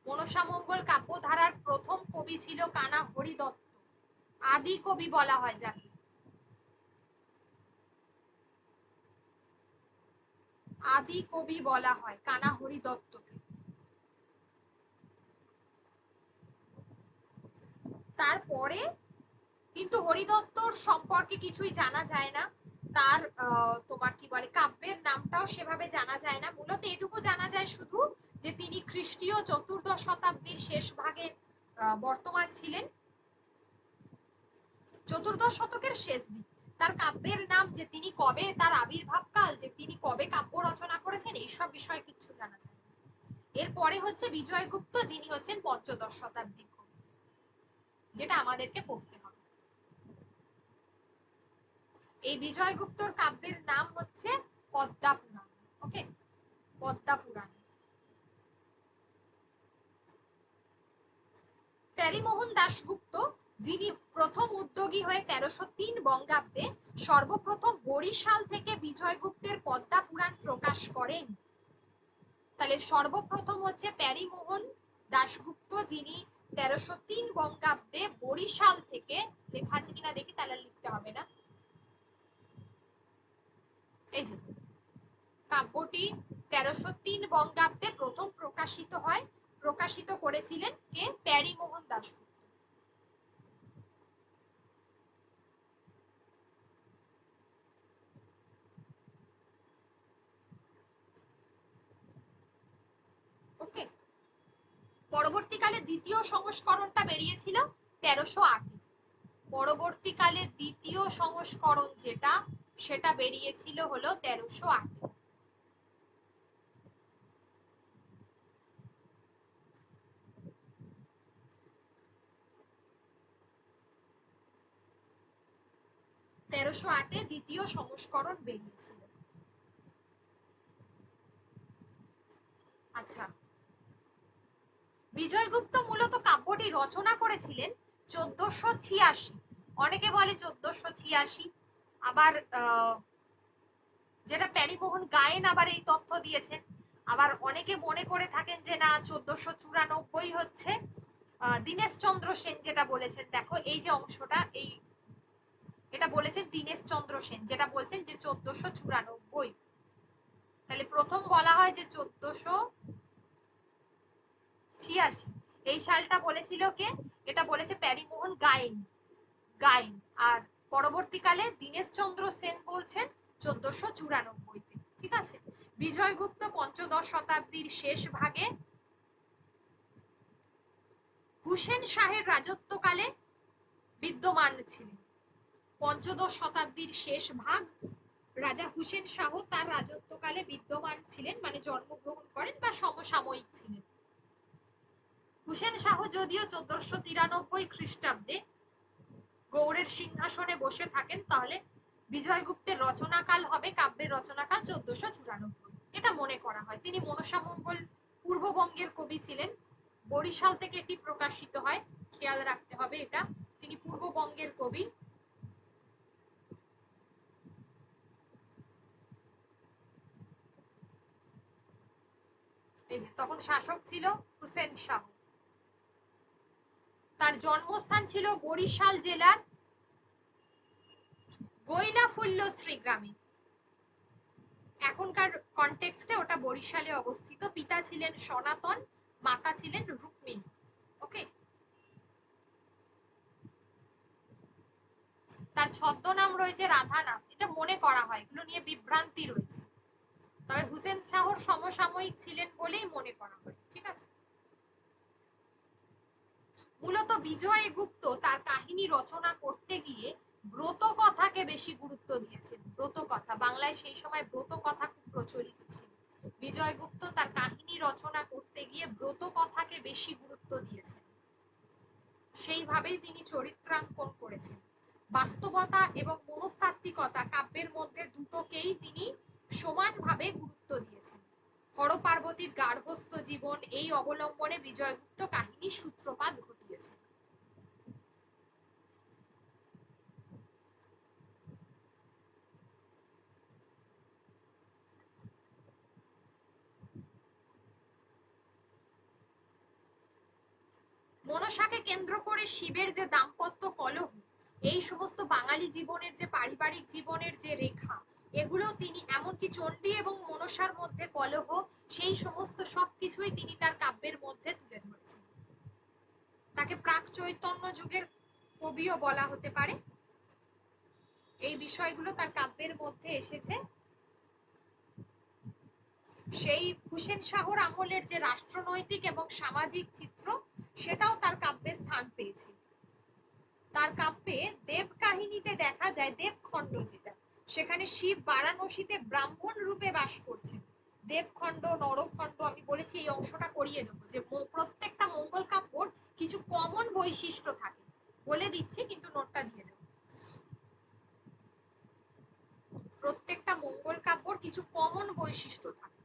[SPEAKER 1] মনসা মঙ্গল কাব্য ধারার প্রথম কবি ছিল কানা হরিদত্ত, আদি কবি বলা হয় যাকে, আদি কবি বলা হয় কানা হরিদত্তকে। তারপরে কিন্তু হরিদত্তর সম্পর্কে কিছুই জানা যায় না, তার তোমার কি বলে কাব্যের নামটাও সেভাবে জানা যায় না। মূলত এটুকু জানা যায় শুধু যে তিনি খ্রিস্টীয় চতুর্দশ শতাব্দীর শেষ ভাগে বর্তমান ছিলেন, চতুর্দশ শতকের শেষ দিক। তার কাব্যের নাম, যে তিনি কবে তার আবির্ভাব কাল, যে তিনি কবে কাব্য রচনা করেছেন, এইসব বিষয়ে কিছু জানা যায় না। এরপরে হচ্ছে বিজয়গুপ্ত, যিনি হচ্ছেন পঞ্চদশ শতাব্দীর কবি, যেটা আমাদেরকে পড়তে হবে। এই বিজয়গুপ্তর কাব্যের নাম হচ্ছে পদ্মা পুরাণ। ওকে, পদ্মা পুরাণ। প্যারীমোহন দাশগুপ্ত, যিনি প্রথম উদ্যোগী হয়ে 1303 বঙ্গাব্দে সর্বপ্রথম বরিশাল থেকে বিজয়গুপ্তের পদ্মা পুরাণ প্রকাশ করেন। তাহলে সর্বপ্রথম হচ্ছে প্যারীমোহন দাশগুপ্ত, যিনি 1303 বঙ্গাব্দে বরিশাল থেকে, লেখা আছে কিনা দেখি, তাহলে লিখতে হবে না, এই যে কাব্যটি 1303 বঙ্গাব্দে প্রথম প্রকাশিত হয়, প্রকাশিত করেছিলেন কে? প্যারীমোহন দাশগুপ্ত। ওকে, পরবর্তীকালে দ্বিতীয় সংস্করণটা বেরিয়েছিল 1308। পরবর্তীকালে দ্বিতীয় সংস্করণ যেটা, সেটা বেরিয়েছিল হলো 1308। 1308-এ দ্বিতীয় সংস্করণ বেরিয়েছিল। আচ্ছা, বিজয়গুপ্ত মূলত কাব্যটি রচনা করেছিলেন 1486। অনেকে বলে 1486, আবার যেটা প্যারীমোহন গায়েন আবার এই তথ্য দিয়েছেন। আবার অনেকে মনে করে থাকেন যে না 1494 হচ্ছে। দীনেশচন্দ্র সেন যেটা বলেছেন, দেখো এই যে অংশটা, এটা বলেছেন দীনেশচন্দ্র সেন, যেটা বলছেন যে 1494। তাহলে প্রথম বলা হয় যে 1486, এই সালটা বলেছিল কে? এটা বলেছে প্যারীমোহন গায়েন। আর পরবর্তীকালে দীনেশচন্দ্র সেন বলছেন 1494-তে। ঠিক আছে। বিজয়গুপ্ত পঞ্চদশ শতাব্দীর শেষ ভাগে হুসেন শাহের রাজত্বকালে বিদ্যমান ছিলেন। পঞ্চদশ শতাব্দীর শেষ ভাগ রাজা হুসেন শাহ তার রাজত্বকালে বিদ্যমান ছিলেন, মানে জন্মগ্রহণ করেন বা সমসাময়িক ছিলেন। হুসেন শাহ যদিও 1493 খ্রিস্টাব্দে গৌড়ের সিংহাসনে বসে থাকেন, তাহলে বিজয়গুপ্তের রচনাকাল হবে, কাব্যের রচনাকাল 1494, এটা মনে করা হয়। তিনি মনসামঙ্গল পূর্ববঙ্গের কবি ছিলেন। বরিশাল থেকে এটি প্রকাশিত হয়, খেয়াল রাখতে হবে এটা। তিনি পূর্ববঙ্গের কবি। এই যে তখন শাসক ছিল হুসেন শাহ। তার জন্মস্থান ছিল বরিশাল জেলার গৈলাফুল্লশ্রী গ্রামে। এখনকার কনটেক্সটে ওটা বরিশালে অবস্থিত। পিতা ছিলেন সনাতন, মাতা ছিলেন রুক্মিণী। ওকে। তার ছদ্মনাম রয়েছে রাধানাথ, এটা মনে করা হয়, এগুলো নিয়ে বিভ্রান্তি রয়েছে। তবে হুসেন শাহর সমসাময়িক ছিলেন বলেই মনে করা হয়। ঠিক আছে। মূলত বিজয়গুপ্ত তার কাহিনী রচনা করতে গিয়ে ব্রত কথাকে বেশি গুরুত্ব দিয়েছেন। ব্রত কথা, বাংলায় সেই সময় ব্রত কথা খুব প্রচলিত ছিল। বিজয়গুপ্ত তার কাহিনী রচনা করতে গিয়ে ব্রত কথাকে বেশি গুরুত্ব দিয়েছেন, সেইভাবেই তিনি চরিত্রাঙ্কন করেছেন। বাস্তবতা এবং মনস্তাত্ত্বিকতা কাব্যের মধ্যে দুটোকেই তিনি সমানভাবে গুরুত্ব দিয়েছেন। হরপার্বতীর গার্হস্থ্য জীবন এই অবলম্বনে বিজয়গুপ্ত কাহিনীর সূত্রপাত ঘটিয়েছেন। মনসাকে কেন্দ্র করে শিবের যে দাম্পত্য কলহ, এই সমস্ত বাঙালি জীবনের যে পারিবারিক জীবনের যে রেখা, এগুলো তিনি, এমনকি চণ্ডী এবং মনসার মধ্যে কলহ, সেই সমস্ত সবকিছুই তিনি তার কাব্যের মধ্যে তুলে ধরেছেন। তাকে প্রাক চৈতন্য যুগের কবিও বলা হতে পারে। এই বিষয়গুলো তার কাব্যের মধ্যে এসেছে। সেই হুসেন শাহর আমলের যে রাষ্ট্রনৈতিক এবং সামাজিক চিত্র, সেটাও তার কাব্যে স্থান পেয়েছে। তার কাব্যে দেব কাহিনীতে দেখা যায়, দেবখণ্ড যেটা, সেখানে শিব বারাণসীতে ব্রাহ্মণ রূপে বাস করছেন। দেবখণ্ড, নরখণ্ড, আমি বলেছি এই অংশটা করিয়ে দেবো, যে প্রত্যেকটা মঙ্গল কাব্যর কিছু কমন বৈশিষ্ট্য থাকে, বলে দিচ্ছি কিন্তু নোটটা দিয়ে দেবো। প্রত্যেকটা মঙ্গল কাব্যর কিছু কমন বৈশিষ্ট্য থাকে,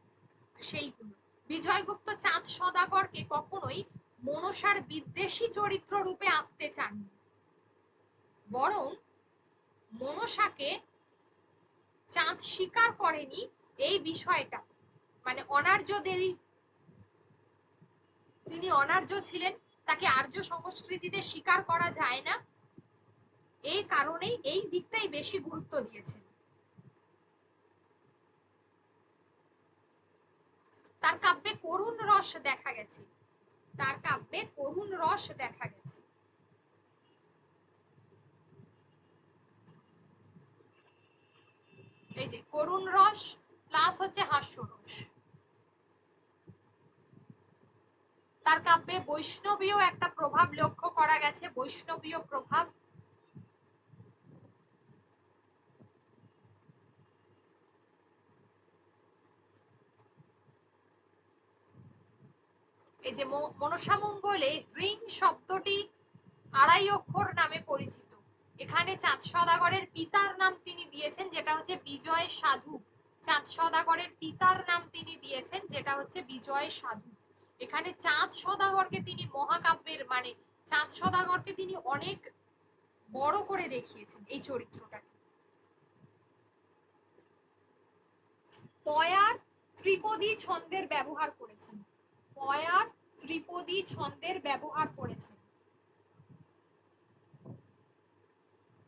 [SPEAKER 1] সেইগুলো। বিজয়গুপ্ত চাঁদ সদাগরকে কখনোই মনসার বিদ্বেষী চরিত্র রূপে আঁকতে চাননি, বরং মনসাকে চাঁদ স্বীকার করেনি এই বিষয়টা, মানে অনার্য দেবী, তিনি অনার্য ছিলেন, তাকে আর্য সংস্কৃতিতে স্বীকার করা যায় না, এই কারণেই এই দিকটাই বেশি গুরুত্ব দিয়েছেন। তার কাব্যে করুণ রস দেখা গেছে, তার কাব্যে করুণ রস দেখা গেছে। এই যে করুণ রস প্লাস হচ্ছে হাস্যরস। তার কাব্যে বৈষ্ণবীয় একটা প্রভাব লক্ষ্য করা গেছে, বৈষ্ণবীয় প্রভাব। এই যে মনসামঙ্গলে ঋং শব্দটি আড়াই অক্ষর নামে পরিচিত, এখানে চাঁদ সওদাগরের পিতার নাম তিনি দিয়েছেন যেটা হচ্ছে বিজয় সাধু। চাঁদ সওদাগরের পিতার নাম তিনি দিয়েছেন যেটা হচ্ছে বিজয় সাধু। এখানে চাঁদ সওদাগরকে তিনি মহাকাব্যের মানে চাঁদ সওদাগরকে তিনি অনেক বড় করে দেখিয়েছেন এই চরিত্রটাকে। পয়ার ত্রিপদী ছন্দের ব্যবহার করেছেন। পয়ার ত্রিপদী ছন্দের ব্যবহার করেছেন।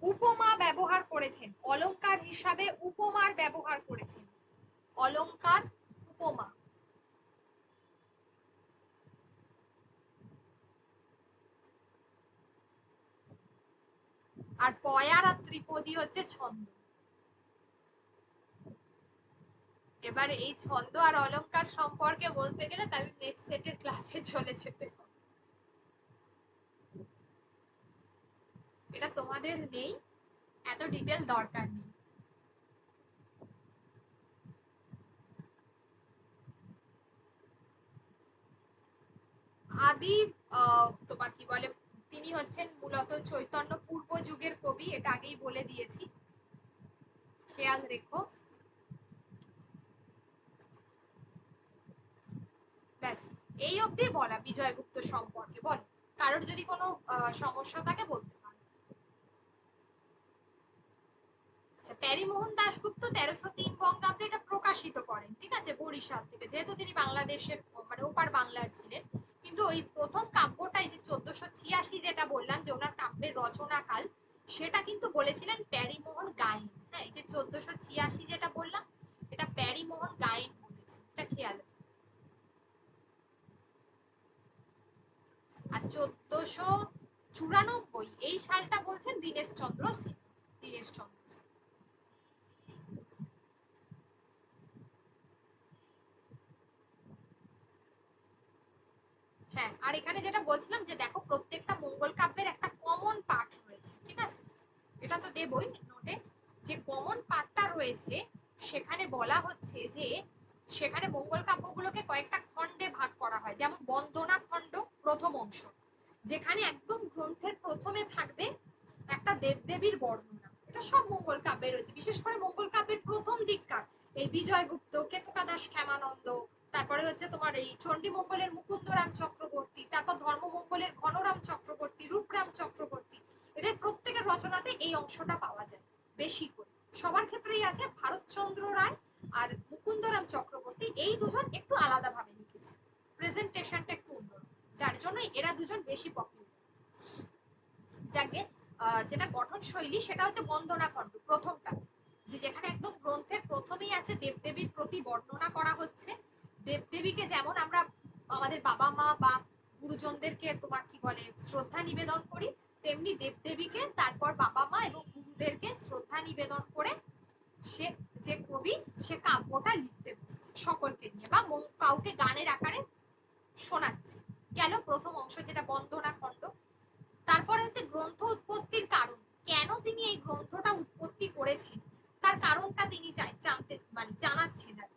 [SPEAKER 1] উপমা ব্যবহার করেছেন, অলংকার হিসাবে উপমার ব্যবহার করেছেন। অলংকার, উপমা। আর পয়ার আর ত্রিপদী হচ্ছে ছন্দ। এবার এই ছন্দ আর অলংকার সম্পর্কে বলতে গেলে তাহলে নেট সেটের ক্লাসে চলে যেতে হবে, এটা তোমাদের নেই, এত ডিটেল দরকার নেই। আদি তোমার কি বলে তিনি হচ্ছেন মূলত চৈতন্য পূর্ব যুগের কবি, এটা আগেই বলে দিয়েছি, খেয়াল রেখো। ব্যাস এই অবধি বলা বিজয়গুপ্ত সম্পর্কে। বল কারোর যদি কোনো সমস্যা থাকে বলতে পারো। আচ্ছা, প্যারীমোহন দাশগুপ্ত 1303 বঙ্গাব্দে এটা প্রকাশিত করেন, ঠিক আছে, বরিশাল থেকে, যেহেতু তিনি বাংলাদেশের মানে ওপার বাংলার ছিলেন। কিন্তু ওই প্রথম কাব্যটাই যে 1486 যেটা বললাম যে ওনার কাব্যের রচনাকাল, সেটা কিন্তু বলেছিলেন প্যারীমোহন গায়েন। হ্যাঁ, এই যে 1486 যেটা বললাম এটা প্যারীমোহন গায়েন বলেছেন, এটা খেয়াল। আর 1494 এই সালটা বলছেন দীনেশ চন্দ্র সেন। দীনেশ চন্দ্র সেন। হ্যাঁ, আর এখানে যেটা বলছিলাম যে দেখো প্রত্যেকটা মঙ্গল কাব্যের একটা কমন পার্ট রয়েছে, ঠিক আছে, এটা তো দেবই নোটে। যে কমন পার্টটা রয়েছে সেখানে বলা হচ্ছে যে সেখানে মঙ্গল কাব্যগুলোকে কয়েকটা খণ্ডে ভাগ করা হয়। যেমন বন্দনা খণ্ড প্রথম অংশ, যেখানে একদম গ্রন্থের প্রথমে থাকবে একটা দেবদেবীর বর্ণনা। এটা সব মঙ্গল কাব্যে রয়েছে, বিশেষ করে মঙ্গল কাব্যের প্রথম দিককার এই বিজয়গুপ্ত, কেতকাদাস ক্ষেমানন্দ, তারপরে হচ্ছে তোমার এই চণ্ডী মঙ্গলের মুকুন্দরাম চক্রবর্তী, তারপর ধর্মমঙ্গলের ঘনরাম চক্রবর্তী, রূপরাম চক্রবর্তী, এদের প্রত্যেকের রচনাতে এই অংশটা পাওয়া যায় বেশি করে। সবার ক্ষেত্রেই আছে। ভারতচন্দ্র রায় আর মুকুন্দরাম চক্রবর্তী এই দুজন একটু আলাদাভাবে লিখেছে, প্রেজেন্টেশনটা একটু অন্যরকম, যার জন্য এরা দুজন বেশি পপুলার। যাকে যেটা গঠন শৈলী সেটা হচ্ছে বন্দনা খণ্ড প্রথমটা, যে যেখানে একদম গ্রন্থের প্রথমেই আছে দেবদেবীর প্রতি বর্ণনা করা হচ্ছে। দেবদেবীকে যেমন আমরা আমাদের বাবা মা বা গুরুজনদেরকে তোমার কি বলে শ্রদ্ধা নিবেদন করি, তেমনি দেবদেবীকে তারপর বাবা মা এবং গুরুদেরকে শ্রদ্ধা নিবেদন করে সে যে কবি সে কাব্যটা লিখতে বসছে সকলকে নিয়ে, বা কাউকে গানের আকারে শোনাচ্ছে। গেল প্রথম অংশ যেটা বন্দনা খণ্ড। তারপরে হচ্ছে গ্রন্থ উৎপত্তির কারণ, কেন তিনি এই গ্রন্থটা উৎপত্তি করেছেন তার কারণটা তিনি জানতে মানে জানাচ্ছেন আর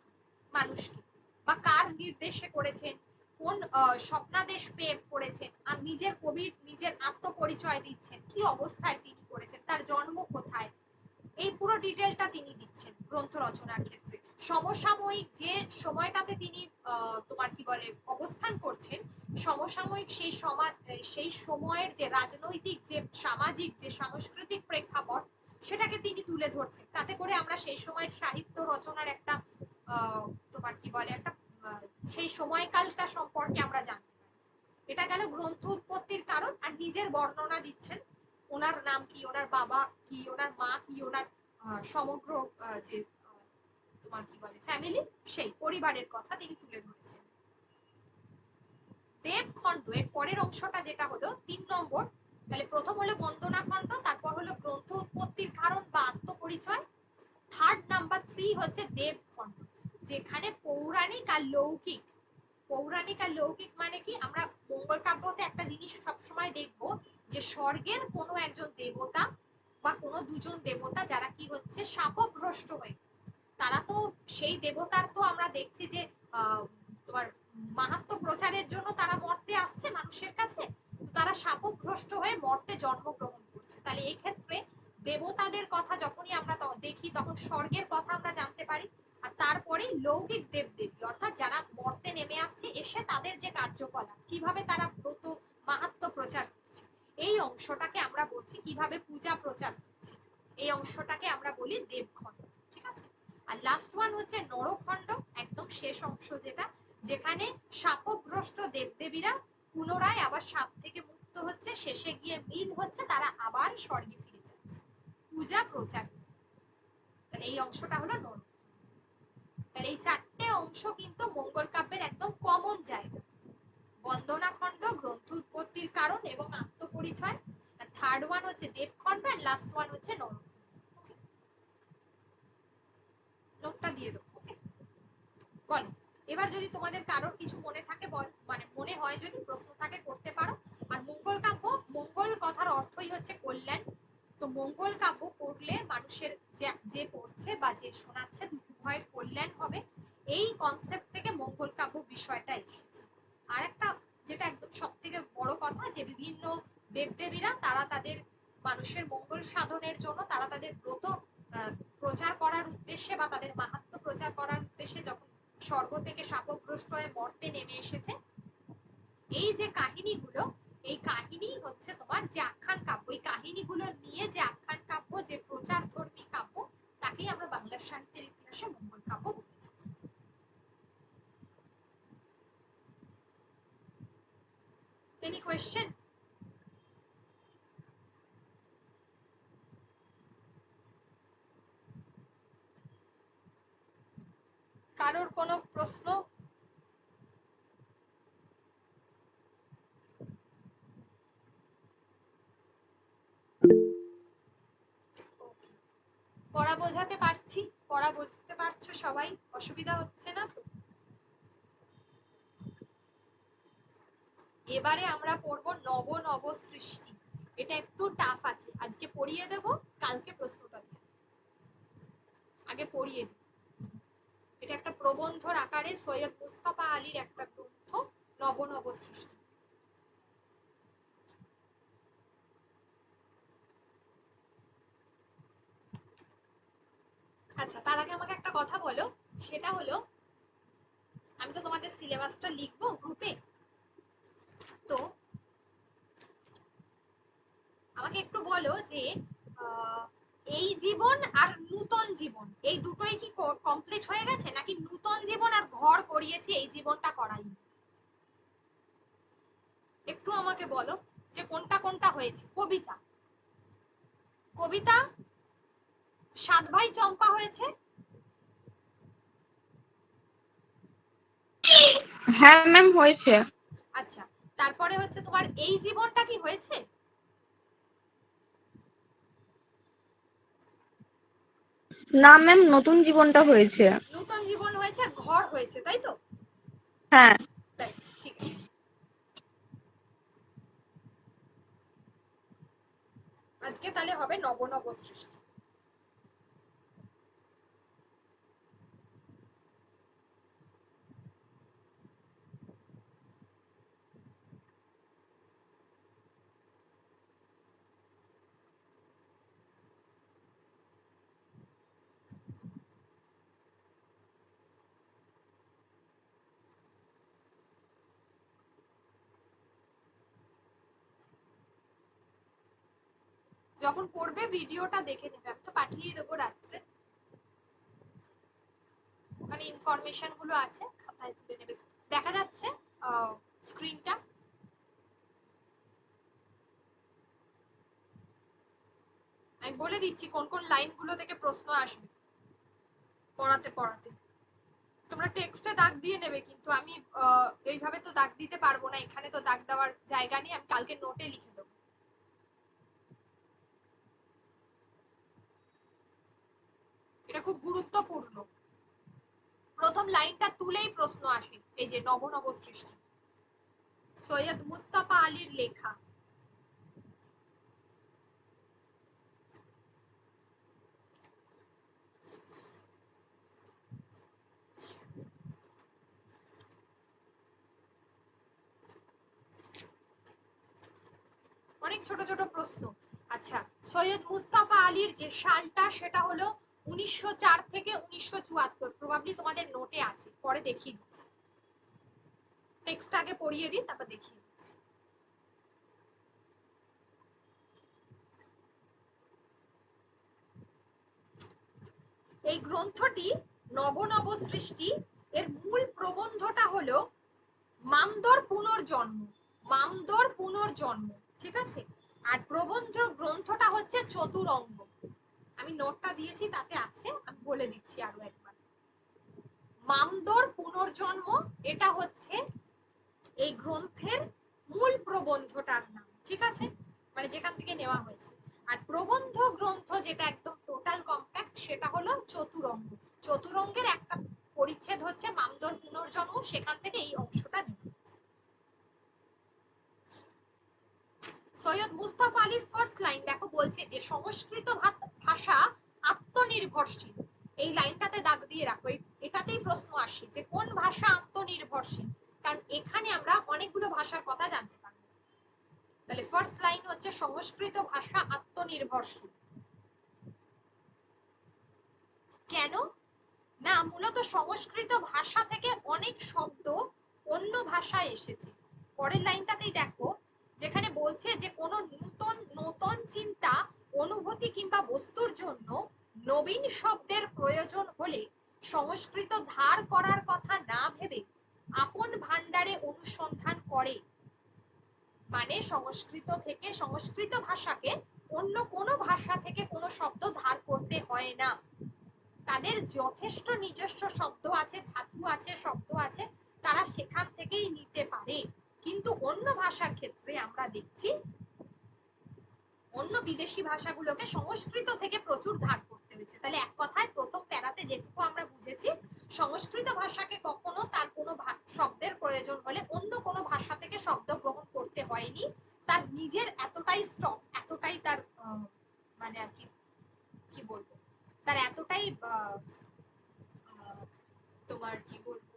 [SPEAKER 1] মানুষকে, বা কার নির্দেশে করেছেন, কোন স্বপ্নাদেশ পেয়ে করেছেন, আর নিজের কবির নিজের আত্মপরিচয় দিচ্ছেন, কি অবস্থায় তিনি করেছেন, তার জন্ম কোথায়, এই পুরো ডিটেলটা তিনি দিচ্ছেন গ্রন্থ রচনার ক্ষেত্রে। সমসাময়িক যে সময়টাতে তিনি তোমার কি বলে অবস্থান করছেন, সমসাময়িক সেই সমাজ, সেই সময়ের যে রাজনৈতিক যে সামাজিক যে সাংস্কৃতিক প্রেক্ষাপট সেটাকে তিনি তুলে ধরছেন। তাতে করে আমরা সেই সময়ের সাহিত্য রচনার একটা তোমার কি বলে একটা সেই সময়কালটা সম্পর্কে আমরা জানতে পারি। এটা গেল গ্রন্থ উৎপত্তির কারণ। আর নিজের বর্ণনা দিচ্ছেন, ওনার নাম কি, ওনার বাবা কি, ওনার মা কি, ওনার সমগ্র যে তোমার কি বলে ফ্যামিলি, সেই পরিবারের কথা তিনি তুলে ধরেছেন। দেবখণ্ড এর পরের অংশটা যেটা হলো 3 নম্বর, তাহলে প্রথম হলো বন্দনা খণ্ড, তারপর হলো গ্রন্থ উৎপত্তির কারণ বা আত্মপরিচয়। থার্ড নাম্বার 3 হচ্ছে দেবখণ্ড, যেখানে পৌরাণিক আর লৌকিক, পৌরাণিক আর লৌকিক মানে কি, আমরা মঙ্গল কাব্যতে একটা জিনিস সবসময় দেখবো যে স্বর্গের কোনো একজন দেবতা বা কোনো দুজন দেবতা যারা কি হচ্ছে শাপগ্রস্ত হয়ে, তারা তো সেই দেবতার তো আমরা দেখছি যে তোমার মাহাত্ম্য প্রচারের জন্য তারা মর্তে আসছে মানুষের কাছে, তারা শাপগ্রস্ত হয়ে মর্তে জন্মগ্রহণ করছে। হচ্ছে। তাহলে এই ক্ষেত্রে দেবতাদের কথা যখনই আমরা দেখি তখন স্বর্গের কথা আমরা জানতে পারি, আর তারপরে লৌকিক দেবদেবী অর্থাৎ যারা মর্তে নেমে আসছে এসে তাদের যে কার্যকলাপ কিভাবে তারা ব্রত মাহাত্ম্য প্রচার করছে, এই অংশটাকে আমরা বলছি কিভাবে পূজা প্রচার হচ্ছে, এই অংশটাকে আমরা বলি দেবখণ্ড। ঠিক আছে, আর লাস্ট ওয়ান হচ্ছে নরখণ্ড, একদম শেষ অংশ যেটা, যেখানে শাপগ্রস্ত দেবদেবীরা পুনরায় আবার সাপ থেকে মুক্ত হচ্ছে, শেষে গিয়ে মিল হচ্ছে, তারা আবার স্বর্গে ফিরে যাচ্ছে পূজা প্রচার। তাহলে এই অংশটা হলো নরক। তাহলে এই চারটে অংশ কিন্তু মঙ্গল কাব্যের একদম কমন জায়গা। বন্দনা খণ্ড গ্রন্থ উৎপত্তির কারণ এবং আত্মপরিচয়, থার্ড ওয়ান হচ্ছে দেবখণ্ড, আর লাস্ট ওয়ান হচ্ছে নরক। নোটটা দিয়ে দেবো। ওকে, বলো এবার যদি তোমাদের কারোর কিছু মনে থাকে মানে মনে হয় যদি প্রশ্ন থাকে করতে পারো। আর মঙ্গল কাব্য, মঙ্গল কথার অর্থই হচ্ছে কল্যাণ, তো মঙ্গল কাব্য পড়লে মানুষের যে পড়ছে বা যে শোনাচ্ছে উভয়ের কল্যাণ হবে, এই কনসেপ্ট থেকে মঙ্গল কাব্য বিষয়টা এসেছে। আর একটা যেটা একদম সব থেকে বড় কথা, যে বিভিন্ন দেবদেবীরা তারা তাদের মানুষের মঙ্গল সাধনের জন্য তারা তাদের ব্রত প্রচার করার উদ্দেশ্যে বা তাদের মাহাত্ম্য প্রচার করার উদ্দেশ্যে যখন স্বর্গ থেকে শাপগ্রস্ত হয়ে মর্তে নেমে এসেছে, এই যে কাহিনীগুলো, এই কাহিনী হচ্ছে তোমার যে আখ্যান কাব্য, এই কাহিনীগুলো নিয়ে যে আখ্যান কাব্য, যে প্রচার ধর্মী কাব্য, তাকেই আমরা বাংলা সাহিত্যের ইতিহাসে মঙ্গল কাব্য বলি। Any question? কারোর কোনো প্রশ্ন? পড়া বোঝাতে পারছি? পড়া বুঝতে পারছো সবাই? অসুবিধা হচ্ছে না তো? এবারে আমরা পড়বো নব নব সৃষ্টি। এটা একটু টাফ আছে, আজকে পড়িয়ে দেব, কালকে প্রশ্নটা দিয়ে আগে পড়িয়ে দিই। এটা একটা প্রবন্ধর আকারে সৈয়দ মুস্তাফা আলীর একটা গ্রন্থ, নব নব সৃষ্টি। আচ্ছা, তার আগে আমাকে একটা কথা বলো, সেটা হলো আমি তো তোমাদের সিলেবাসটা লিখবো গ্রুপে, তো আমাকে একটু বলো যে এই জীবন আর নূতন জীবন এই দুটোই কি কমপ্লিট হয়ে গেছে, নাকি নূতন জীবন আর ঘর করিয়েছি এই জীবনটা করাই? একটু আমাকে বলো যে কোনটা কোনটা হয়েছে। কবিতা, কবিতা সাত ভাই চম্পা হয়েছে।
[SPEAKER 2] হ্যাঁ ম্যাম হয়েছে।
[SPEAKER 1] আচ্ছা, তারপরে হচ্ছে তোমার এই জীবনটা কি হয়েছে?
[SPEAKER 4] না ম্যাম, নতুন জীবনটা হয়েছে।
[SPEAKER 1] নূতন জীবন হয়েছে, ঘর হয়েছে, তাই তো?
[SPEAKER 4] হ্যাঁ।
[SPEAKER 1] ব্যাস, ঠিক আছে। আজকে তাহলে হবে নব নব সৃষ্টি। যখন পড়বে ভিডিওটা দেখে নেবে, আমি তো পাঠিয়ে দেবো রাত্রে, ওখানে ইনফরমেশন গুলো আছে, খাতায় তুলে নেবে। দেখা যাচ্ছে স্ক্রিনটা? আমি বলে দিচ্ছি কোন কোন লাইনগুলো থেকে প্রশ্ন আসবে পড়াতে পড়াতে। তোমরা টেক্সটে দাগ দিয়ে নেবে, কিন্তু আমি এইভাবে তো দাগ দিতে পারবো না, এখানে তো দাগ দেওয়ার জায়গা নেই, আমি কালকে নোটে লিখে দেবো। এটা খুব গুরুত্বপূর্ণ, প্রথম লাইনটা তুলেই প্রশ্ন আসে। এই যে নব নব সৃষ্টি, সৈয়দ মুস্তাফা আলীর লেখা। অনেক ছোট ছোট প্রশ্ন, আচ্ছা, সৈয়দ মুস্তাফা আলীর যে সালটা সেটা হলো 1904 থেকে 1974, প্রবাবলি তোমাদের নোটে আছে, পরে দেখিয়ে দিচ্ছি। টেক্সট আগে পড়িয়ে দিই, তারপর দেখিয়ে দিচ্ছি। এই গ্রন্থটি নব সৃষ্টি, এর মূল প্রবন্ধটা হলো মামদর পুনর্জন্ম। মামদর পুনর্জন্ম, ঠিক আছে। আর প্রবন্ধ গ্রন্থটা হচ্ছে চতুরঙ্গ। আমি নোটটা দিয়েছি, তাতে আছে, আমি বলে দিচ্ছি আরো একবার। মামদর পুনর্জন্ম, এটা হচ্ছে এই গ্রন্থের মূল প্রবন্ধটার নাম, ঠিক আছে, মানে যেখান থেকে নেওয়া হয়েছে। আর প্রবন্ধ গ্রন্থ যেটা একদম টোটাল কম্প্যাক্ট, সেটা হলো চতুরঙ্গ। চতুরঙ্গের একটা পরিচ্ছেদ হচ্ছে মামদর পুনর্জন্ম, সেখান থেকে এই অংশটা নেওয়া হয়েছে। সৈয়দ মুস্তাফা আলীর ফার্স্ট লাইন দেখো, বলছে যে সংস্কৃত ভাষা আত্মনির্ভরশীল। এই লাইনটাতে দাগ দিয়ে রাখো, এটাতেই প্রশ্ন আসে যে কোন ভাষা আত্মনির্ভরশীল, কারণ এখানে আমরা অনেকগুলো ভাষার কথা জানতে পারবো। তাহলে ফার্স্ট লাইন হচ্ছে সংস্কৃত ভাষা আত্মনির্ভরশীল। কেন না, মূলত সংস্কৃত ভাষা থেকে অনেক শব্দ অন্য ভাষায় এসেছে। পরের লাইনটাতেই দেখো, যেখানে বলছে যে কোনো নতুন নতুন চিন্তা, অনুভূতি কিংবা বস্তুর জন্য নবীন শব্দের প্রয়োজন হলে সংস্কৃত ধার করার কথা না ভেবে আপন ভান্ডারে অনুসন্ধান করে। মানে সংস্কৃত থেকে, সংস্কৃত ভাষাকে অন্য কোনো ভাষা থেকে কোনো শব্দ ধার করতে হয় না। তাদের যথেষ্ট নিজস্ব শব্দ আছে, ধাতু আছে, শব্দ আছে, তারা সেখান থেকেই নিতে পারে। কিন্তু অন্য ভাষার ক্ষেত্রে আমরা দেখছি অন্য বিদেশি ভাষাগুলোকে সংস্কৃত থেকে প্রচুর ধার করতে হয়েছে। তাহলে এক কথায় প্রথম প্যারাতে যেটুকু আমরা বুঝেছি, সংস্কৃত ভাষাকে কখনো তার কোনো শব্দের প্রয়োজন হলে অন্য কোনো ভাষা থেকে শব্দ গ্রহণ করতে হয়নি। তার নিজের এতটাই স্টক, এতটাই তার মানে আর কি কি বলবো, তার এতটাই তোমার কি বলবো,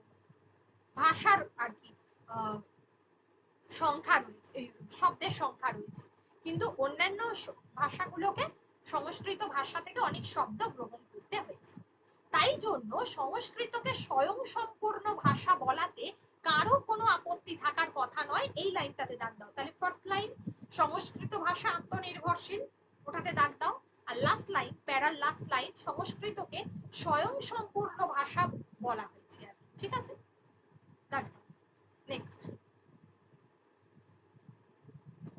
[SPEAKER 1] ভাষার আর কি সংখ্যা রয়েছে, শব্দের সংখ্যা রয়েছে। কিন্তু অন্যান্য ভাষাগুলোকে সংস্কৃত ভাষা থেকে অনেক শব্দ গ্রহণ করতে হয়েছে। তাই জন্য সংস্কৃতকে স্বয়ং সম্পূর্ণ ভাষা বলাতে কারো কোনো আপত্তি থাকার কথা নয়। এই লাইনটাতে দাগ দাও। তাহলে ফার্স্ট লাইন সংস্কৃত ভাষা আত্মনির্ভরশীল, ওটাতে দাগ দাও। আর লাস্ট লাইন, প্যারার লাস্ট লাইন, সংস্কৃতকে স্বয়ং সম্পূর্ণ ভাষা বলা হয়েছে, ঠিক আছে, দাগ দাও। নেক্সট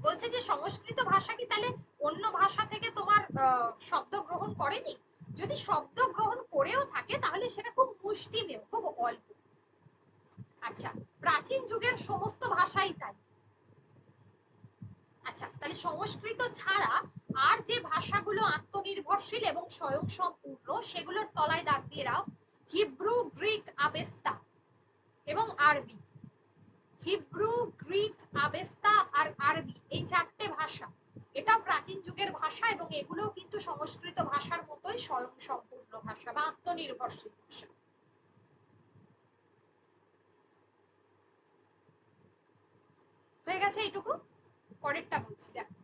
[SPEAKER 1] বলছে যে সংস্কৃত ভাষা কি তাহলে অন্য ভাষা থেকে তোমার শব্দ গ্রহণ করেনি? যদি শব্দ গ্রহণ করেও থাকে তাহলে সেটা খুব মুষ্টিমেয়, খুব অল্প। আচ্ছা, প্রাচীন যুগের সমস্ত ভাষাই তাই। আচ্ছা, তাহলে সংস্কৃত ছাড়া আর যে ভাষাগুলো আত্মনির্ভরশীল এবং স্বয়ং সম্পূর্ণ, সেগুলোর তলায় দাগ দিয়ে দাও হিব্রু, গ্রিক, আবেস্তা এবং আরবি। হিব্রু, গ্রিক, আবেস্তা আর আরবি, এই চারটে ভাষা, এটাও প্রাচীন যুগের ভাষা এবং এগুলোও কিন্তু সংস্কৃত ভাষার মতোই স্বয়ং সম্পূর্ণ ভাষা বা আত্মনির্ভরশীল ভাষা। হয়ে গেছে এইটুকু। পরেরটা বলছি, দেখো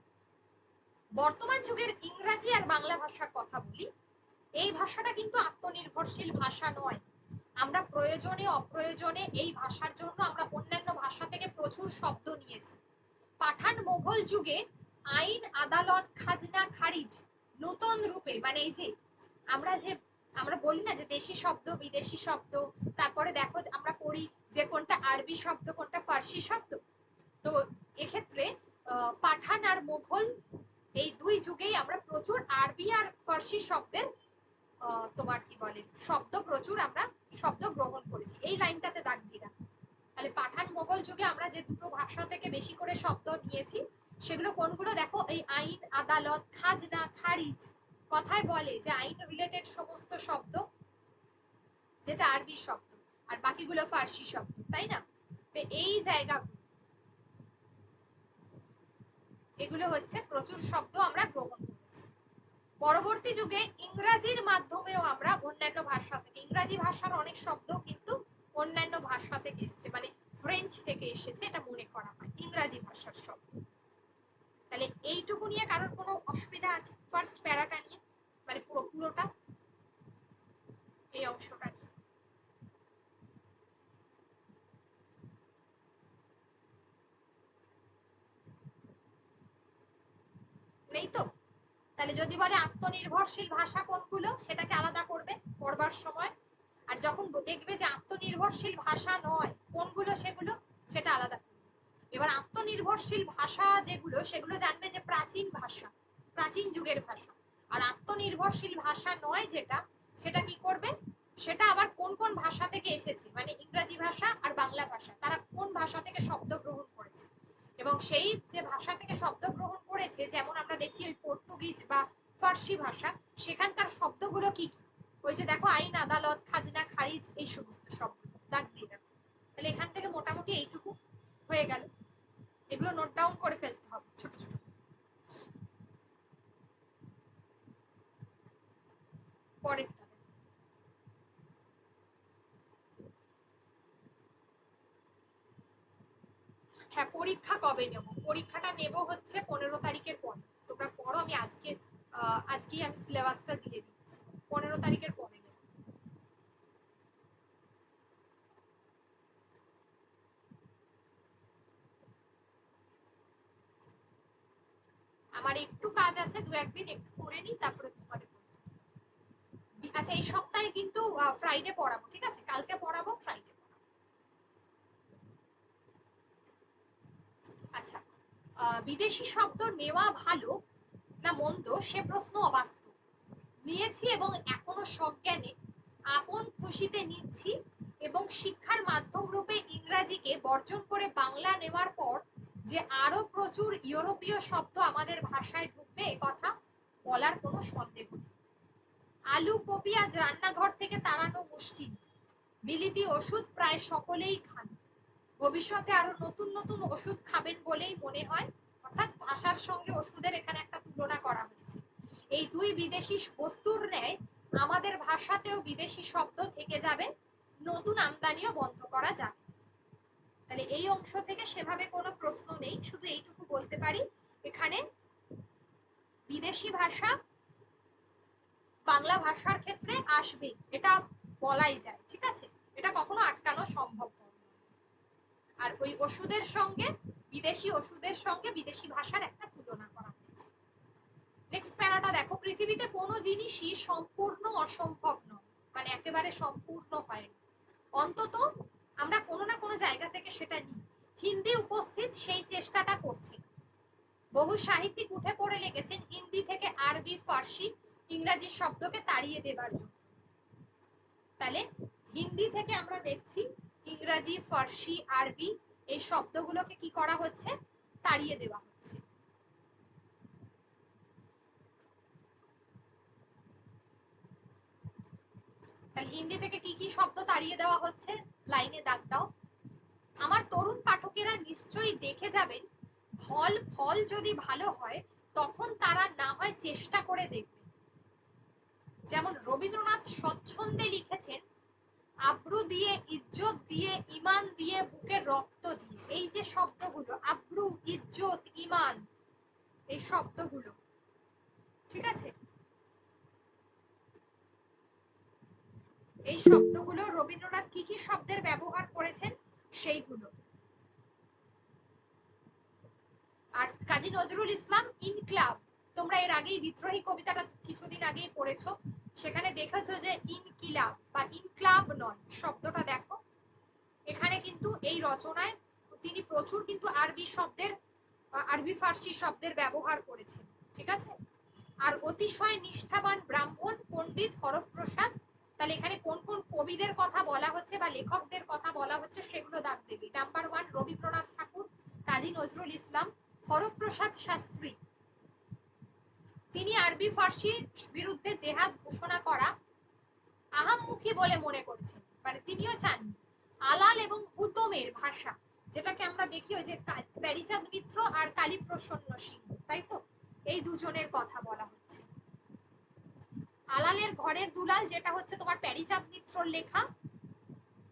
[SPEAKER 1] বর্তমান যুগের ইংরাজি আর বাংলা ভাষার কথা বলি। এই ভাষাটা কিন্তু আত্মনির্ভরশীল ভাষা নয়। আমরা প্রয়োজনে অপ্রয়োজনে এই ভাষার জন্য আমরা অন্যান্য ভাষা থেকে প্রচুর শব্দ নিয়েছি। পাঠান মোগল যুগে আইন, আদালত, খাজনা, খারিজ নতুন রূপে, মানে এই যে আমরা বলি না যে দেশি শব্দ, বিদেশি শব্দ, তারপরে দেখো আমরা পড়ি যে কোনটা আরবি শব্দ, কোনটা ফার্সি শব্দ। তো এক্ষেত্রে পাঠান আর মোগল এই দুই যুগেই আমরা প্রচুর আরবি আর ফার্সি শব্দের তোমার কি বলে শব্দ, প্রচুর আমরা শব্দ গ্রহণ করেছি। এই লাইনটাতে দাগ দিয়ে রাখো। তাহলে পাঠান মোগল যুগে আমরা যে দুটো ভাষা থেকে বেশি করে শব্দ নিয়েছি সেগুলো কোনগুলো দেখো, এই আইন, আদালত, খাজনা, খারিজ, কথায় বলে যে আইন রিলেটেড সমস্ত শব্দ, যেটা আরবি শব্দ, আর বাকিগুলো ফার্সি শব্দ, তাই না? তো এই জায়গা এগুলো হচ্ছে প্রচুর শব্দ আমরা গ্রহণ করেছি। পরবর্তী যুগে ইংরাজির মাধ্যমেও আমরা অন্যান্য ভাষা থেকে, ইংরাজি ভাষার অনেক শব্দ কিন্তু অন্যান্য ভাষা থেকে এসেছে, মানে ফ্রেঞ্চ থেকে এসেছে, এটা মনে করা হয় ইংরাজি ভাষার শব্দ। তাহলে এইটুকু নিয়ে কারোর কোনো নেই তো। তাহলে যদি বলে আত্মনির্ভরশীল ভাষা কোনগুলো, সেটাকে আলাদা করবে পড়বার সময়। আর যখন দেখবে যে আত্মনির্ভরশীল ভাষা নয় কোনগুলো সেগুলো, সেটা আলাদা করবে। এবার আত্মনির্ভরশীল ভাষা যেগুলো, সেগুলো জানবে যে প্রাচীন ভাষা, প্রাচীন যুগের ভাষা। আর আত্মনির্ভরশীল ভাষা নয় যেটা, সেটা কি করবে, সেটা আবার কোন কোন ভাষা থেকে এসেছে, মানে ইংরেজি ভাষা আর বাংলা ভাষা, তারা কোন ভাষা থেকে শব্দ গ্রহণ করেছে। এবং সেই যে ভাষা থেকে শব্দ গ্রহণ করেছে, যেমন আমরা দেখছি ওই পর্তুগিজ বা ফার্সি ভাষা, সেখানকার শব্দগুলো কি কি, ওই যে দেখো আইন, আদালত, খাজনা, খারিজ, এই সমস্ত শব্দ দাগ দিয়ে দেখো। তাহলে এখান থেকে মোটামুটি এইটুকু হয়ে গেল। এগুলো নোট ডাউন করে ফেলতে হবে ছোট ছোট। পরেরটা হ্যাঁ, পরীক্ষা কবে নেব? পরীক্ষাটা নেব হচ্ছে 15 তারিখের পরে। তোমরা পড়ো, আমি আজকেই আমি সিলেবাসটা দিয়ে দিচ্ছি। 15 তারিখের পরে নেব। আমার একটু কাজ আছে, দু একদিন একটু করে নিই, তারপরে তোমাদের বলবো। আচ্ছা, এই সপ্তাহে কিন্তু ফ্রাইডে পড়াবো, ঠিক আছে? কালকে পড়াবো, ফ্রাইডে পড়াবো। আচ্ছা, বিদেশি শব্দ নেওয়া ভালো না মন্দ, সে প্রশ্ন অবাস্তব। নিয়েছি এবং এখনো সজ্ঞানে আপন খুশিতে নিচ্ছি, এবং শিক্ষার মাধ্যম রূপে ইংরাজিকে বর্জন করে বাংলা নেওয়ার পর যে আরো প্রচুর ইউরোপীয় শব্দ আমাদের ভাষায় ঢুকবে, কথা বলার কোনো সন্দেহ নেই। আলু কপি আজ রান্নাঘর থেকে তাড়ানো মুশকিল। বিলিতি ওষুধ প্রায় সকলেই খান। ভবিষ্যতে আরো নতুন নতুন ওষুধ খাবেন বলেই মনে হয়। অর্থাৎ ভাষার সঙ্গে ওষুধের এখানে একটা তুলনা করা হয়েছে। এই দুই বিদেশি বস্তুর ন্যায় আমাদের ভাষাতেও বিদেশি শব্দ থেকে যাবে, নতুন আমদানিও বন্ধ করা যাবে। তাহলে এই অংশ থেকে সেভাবে কোনো প্রশ্ন নেই, শুধু এইটুকু বলতে পারি এখানে বিদেশি ভাষা বাংলা ভাষার ক্ষেত্রে আসবে, এটা বলাই যায়, ঠিক আছে? এটা কখনো আটকানো সম্ভব নয়। আর ওই ওষুধের সঙ্গে, বিদেশি ওষুধের সঙ্গে বিদেশি ভাষার একটা তুলনা করা হয়েছে। নেক্সট প্যারাটা দেখো, পৃথিবীতে কোনো জিনিসই সম্পূর্ণ অসম্ভব নয়, মানে একেবারে সম্পূর্ণ হয় না। অন্তত আমরা কোনো না কোনো জায়গা থেকে সেটা নিই। হিন্দি উপস্থিত সেই চেষ্টাটা করছে। বহু সাহিত্যিক উঠে পড়ে লেগেছেন হিন্দি থেকে আরবি, ফার্সি, ইংরাজি শব্দকে তাড়িয়ে দেবার জন্য। তাহলে হিন্দি থেকে আমরা দেখছি ইংরাজি, ফার্সি, আরবি এই শব্দগুলোকে কি করা হচ্ছে, তাড়িয়ে দেওয়া হচ্ছে। তাহলে হিন্দি থেকে কি কি শব্দ তাড়িয়ে দেওয়া হচ্ছে, লাইনে দাগ দাও। আমার তরুণ পাঠকেরা নিশ্চয়ই দেখে যাবেন, ফল যদি ভালো হয় তখন তারা না হয় চেষ্টা করে দেখবে। যেমন রবীন্দ্রনাথ স্বচ্ছন্দে লিখেছেন, আব্রু দিয়ে, ইজ্জত দিয়ে, ইমান দিয়ে, বুকের রক্ত দিয়ে। এই যে শব্দগুলো, আব্রু, ইজ্জত, ইমান, এই শব্দগুলো, ঠিক আছে? এই শব্দগুলো রবীন্দ্রনাথ কি কি শব্দের ব্যবহার করেছেন সেইগুলো। আর কাজী নজরুল ইসলাম ইনক্লাব, তোমরা এর আগেই বিদ্রোহী কবিতাটা কিছুদিন আগেই পড়েছো, সেখানে দেখেছো যে ইনকিলাব বা ইনক্লাব নয়, শব্দটা দেখো এখানে কিন্তু এই রচনায় তিনি প্রচুর কিন্তু আরবি ফার্সি শব্দের ব্যবহার করেছেন, ঠিক আছে? আর অতিশয় নিষ্ঠাবান ব্রাহ্মণ পণ্ডিত হরপ্রসাদ, তাহলে এখানে কোন কোন কবিদের কথা বলা হচ্ছে বা লেখকদের কথা বলা হচ্ছে সেগুলো দাগ দেবে। নাম্বার 1 রবীন্দ্রনাথ ঠাকুর, কাজী নজরুল ইসলাম, হরপ্রসাদ শাস্ত্রী, তিনি আরবি ফার্সি বিরুদ্ধে জেহাদ ঘোষণা করা আহাম্মুখী বলে মনে করছেন, মানে তিনিও চান। আলাল এবং হুতমের ভাষা, যেটাকে আমরা দেখি ওই যে প্যারিচাঁদ মিত্র আর কালীপ্রসন্ন সিংহ, তাই তো? এই দুজনের কথা বলা হচ্ছে। আলালের ঘরের দুলাল, যেটা হচ্ছে তোমার প্যারিচাঁদ মিত্রর লেখা,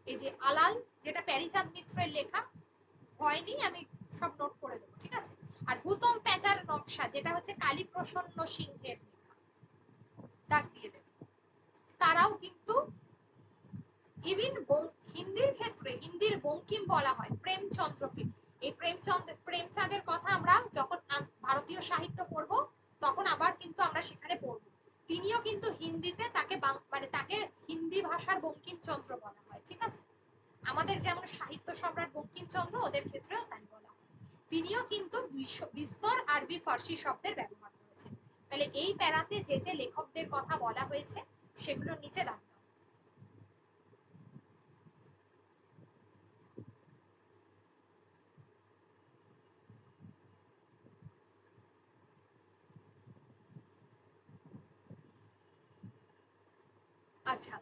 [SPEAKER 1] এই যে আলাল যেটা প্যারিচাঁদ মিত্রের লেখা, হয়নি আমি সব নোট করে দেবো, ঠিক আছে? আর হুতম প্যাঁচার নকশা, যেটা হচ্ছে কালীপ্রসন্ন সিংহের লেখা, দাগ দিয়ে দেবে। তারাও কিন্তু ইভিন হিন্দির ক্ষেত্রে, হিন্দির বঙ্কিম বলা হয় প্রেমচন্দ্রকে। এই প্রেমচাঁদের কথা আমরা যখন ভারতীয় সাহিত্য পড়বো তখন আবার কিন্তু আমরা সেখানে পড়বো। তিনিও কিন্তু হিন্দিতে তাকে মানে তাকে হিন্দি ভাষার বঙ্কিমচন্দ্র বলা হয়, ঠিক আছে? আমাদের যেমন সাহিত্য সম্রাট বঙ্কিমচন্দ্র, ওদের ক্ষেত্রেও তাই বলা হয়। তিনিও কিন্তু বিস্তর আরবি ফার্সি শব্দের ব্যবহার করেছেন। তাহলে এই প্যারাতে যে যে লেখকদের কথা বলা হয়েছে সেগুলো নিচে দাগ দাও। আচ্ছা,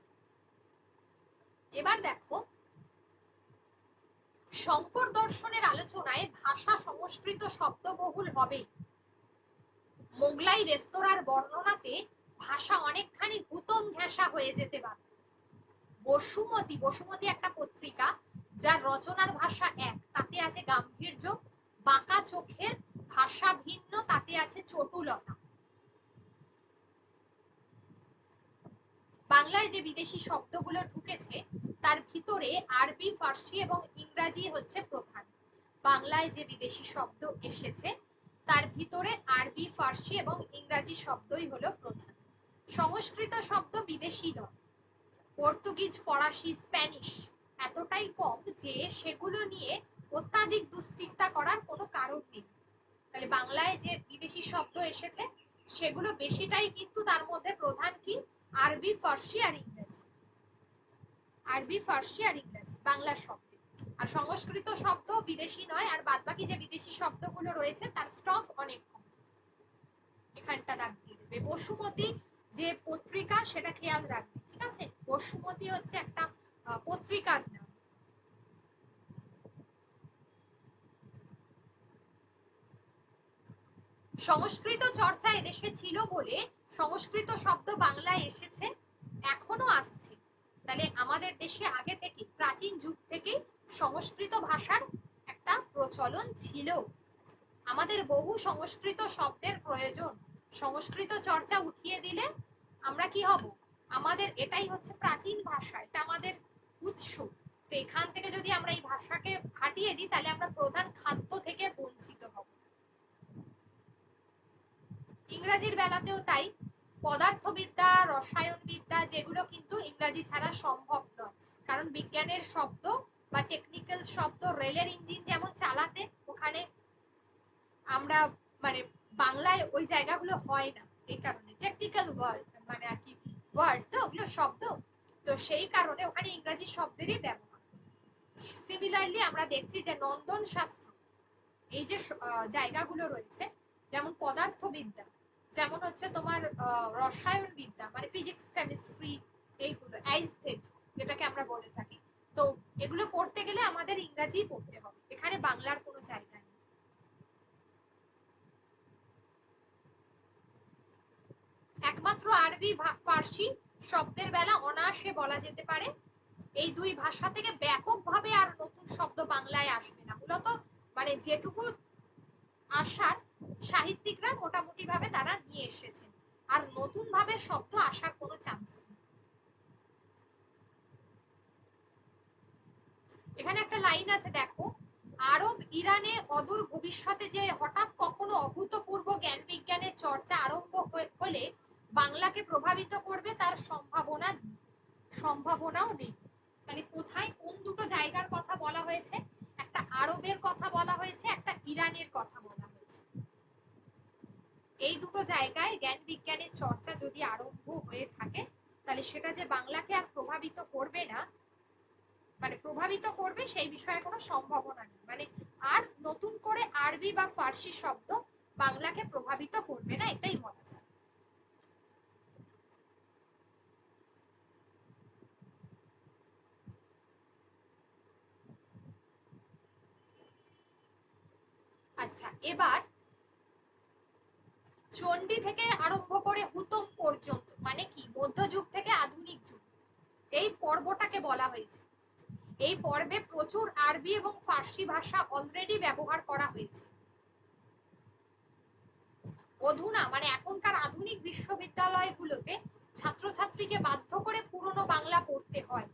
[SPEAKER 1] এবার দেখো, শঙ্কর দর্শনের আলোচনায় ভাষা সংস্কৃত শব্দবহুল হবে। মোগলাই রেস্তোরাঁর বর্ণনাতে ভাষা অনেকখানি গুতম ঘেঁষা হয়ে যেতে বাধ্য। বসুমতী একটা পত্রিকা যার রচনার ভাষা এক, তাতে আছে গাম্ভীর্য, বাঁকা চোখের ভাষা ভিন্ন, তাতে আছে চটুলতা। বাংলায় যে বিদেশি শব্দগুলো ঢুকেছে তার ভিতরে আরবি, ফার্সি এবং ইংরাজি হচ্ছে প্রধান। বাংলায় যে বিদেশি শব্দ এসেছে তার ভিতরে আরবি, ফার্সি এবং ইংরাজি শব্দই হলো প্রধান। সংস্কৃত শব্দ বিদেশি নয়। পর্তুগিজ, ফরাসি, স্প্যানিশ এতটাই কম যে সেগুলো নিয়ে অত্যাধিক দুশ্চিন্তা করার কোনো কারণ নেই। তাহলে বাংলায় যে বিদেশি শব্দ এসেছে সেগুলো বেশিটাই কিন্তু তার মধ্যে প্রধান কি? আরবি, ফার্সি আর ইংরেজি। আরবি, ফার্সি আর ইংরেজি বাংলা শব্দ। আর সংস্কৃত শব্দ বিদেশি নয়, আর বাদবাকি যে বিদেশি শব্দগুলো রয়েছে তার স্টক অনেক কম। এখানটা দাগ দিয়ে দেবে। বসুমতী যে পত্রিকা সেটা খেয়াল রাখবে, ঠিক আছে? বসুমতী হচ্ছে একটা পত্রিকার নাম। সংস্কৃত চর্চা এদেশে ছিল বলে সংস্কৃত শব্দ বাংলায় এসেছে, এখনো আসছে। তাহলে আমাদের দেশে আগে থেকে, প্রাচীন যুগ থেকে সংস্কৃত ভাষার একটা প্রচলন ছিল। আমাদের বহু সংস্কৃত শব্দের প্রয়োজন। সংস্কৃত চর্চা উঠিয়ে দিলে আমরা কি হব? আমাদের এটাই হচ্ছে প্রাচীন ভাষা, এটা আমাদের উৎস। তো এখান থেকে যদি আমরা এই ভাষাকে হাটিয়ে দিই তাহলে আমরা প্রধান খাদ্য থেকে বঞ্চিত হব। ইংরেজির বেলাতেও তাই। পদার্থবিদ্যা, রসায়নবিদ্যা যেগুলো কিন্তু ইংরেজি ছাড়া সম্ভব নয়, কারণ বিজ্ঞানের শব্দ বা টেকনিক্যাল শব্দ, রেলের ইঞ্জিন যেমন চালাতে, ওখানে আমরা মানে বাংলায় ওই জায়গাগুলো হয় না, এই কারণে টেকনিক্যাল ওয়ার্ড মানে আর কি ওয়ার্ড, তো ওগুলো শব্দ, তো সেই কারণে ওখানে ইংরেজি শব্দেরই ব্যবহার। সিমিলারলি আমরা দেখছি যে নন্দন শাস্ত্র, এই যে জায়গাগুলো রয়েছে, যেমন পদার্থবিদ্যা, যেমন হচ্ছে তোমার রসায়ন বিদ্যা মানে ফিজিক্স, কেমিস্ট্রি, এইগুলো আইসথেট যেটাকে আমরা বলে থাকি, তো এগুলো পড়তে গেলে আমাদের ইংরেজি পড়তে হবে, এখানে বাংলার কোনো জায়গা নেই। একমাত্র আরবি, ফার্সি শব্দের বেলা অনায়াসে বলা যেতে পারে এই দুই ভাষা থেকে ব্যাপকভাবে আর নতুন শব্দ বাংলায় আসবে না। মূলত মানে যেটুকু আসার সাহিত্যিকরা মোটামুটি ভাবে তারা নিয়ে এসেছেন, আর নতুন ভাবে শব্দ আসার কোনো চান্স নেই। এখানে একটা লাইন আছে দেখো, আরব ইরানে অদূর ভবিষ্যতে যে হঠাৎ কখনো অভূতপূর্ব জ্ঞান বিজ্ঞানের চর্চা আরম্ভ হলে বাংলাকে প্রভাবিত করবে তার সম্ভাবনাও নেই। মানে কোথায় কোন দুটো জায়গার কথা বলা হয়েছে? একটা আরবের কথা বলা হয়েছে, একটা ইরানের কথা বলা হয়েছে। এই দুটো জায়গায় জ্ঞান বিজ্ঞানের চর্চা যদি আরম্ভ হয়ে থাকে তাহলে সেটা যে বাংলাকে আর প্রভাবিত করবে না, মানে প্রভাবিত করবে সেই বিষয়ে কোনো সম্ভাবনা নেই। মানে আর নতুন করে আরবি বা ফার্সি শব্দ বাংলাকে প্রভাবিত করবে না, এটাই বলা যায়। আচ্ছা, এবার চণ্ডী থেকে আরম্ভ করে হুতম পর্যন্ত, মানে কি মধ্যযুগ থেকে আধুনিক যুগ, এই পর্বটাকে বলা হয়েছে। এই পর্বে প্রচুর আরবি এবং ফার্সি ভাষা অলরেডি ব্যবহার করা হয়েছে। অধুনা মানে এখনকার আধুনিক বিশ্ববিদ্যালয়গুলোতে ছাত্রছাত্রীকে বাধ্য করে পুরনো বাংলা পড়তে হয়,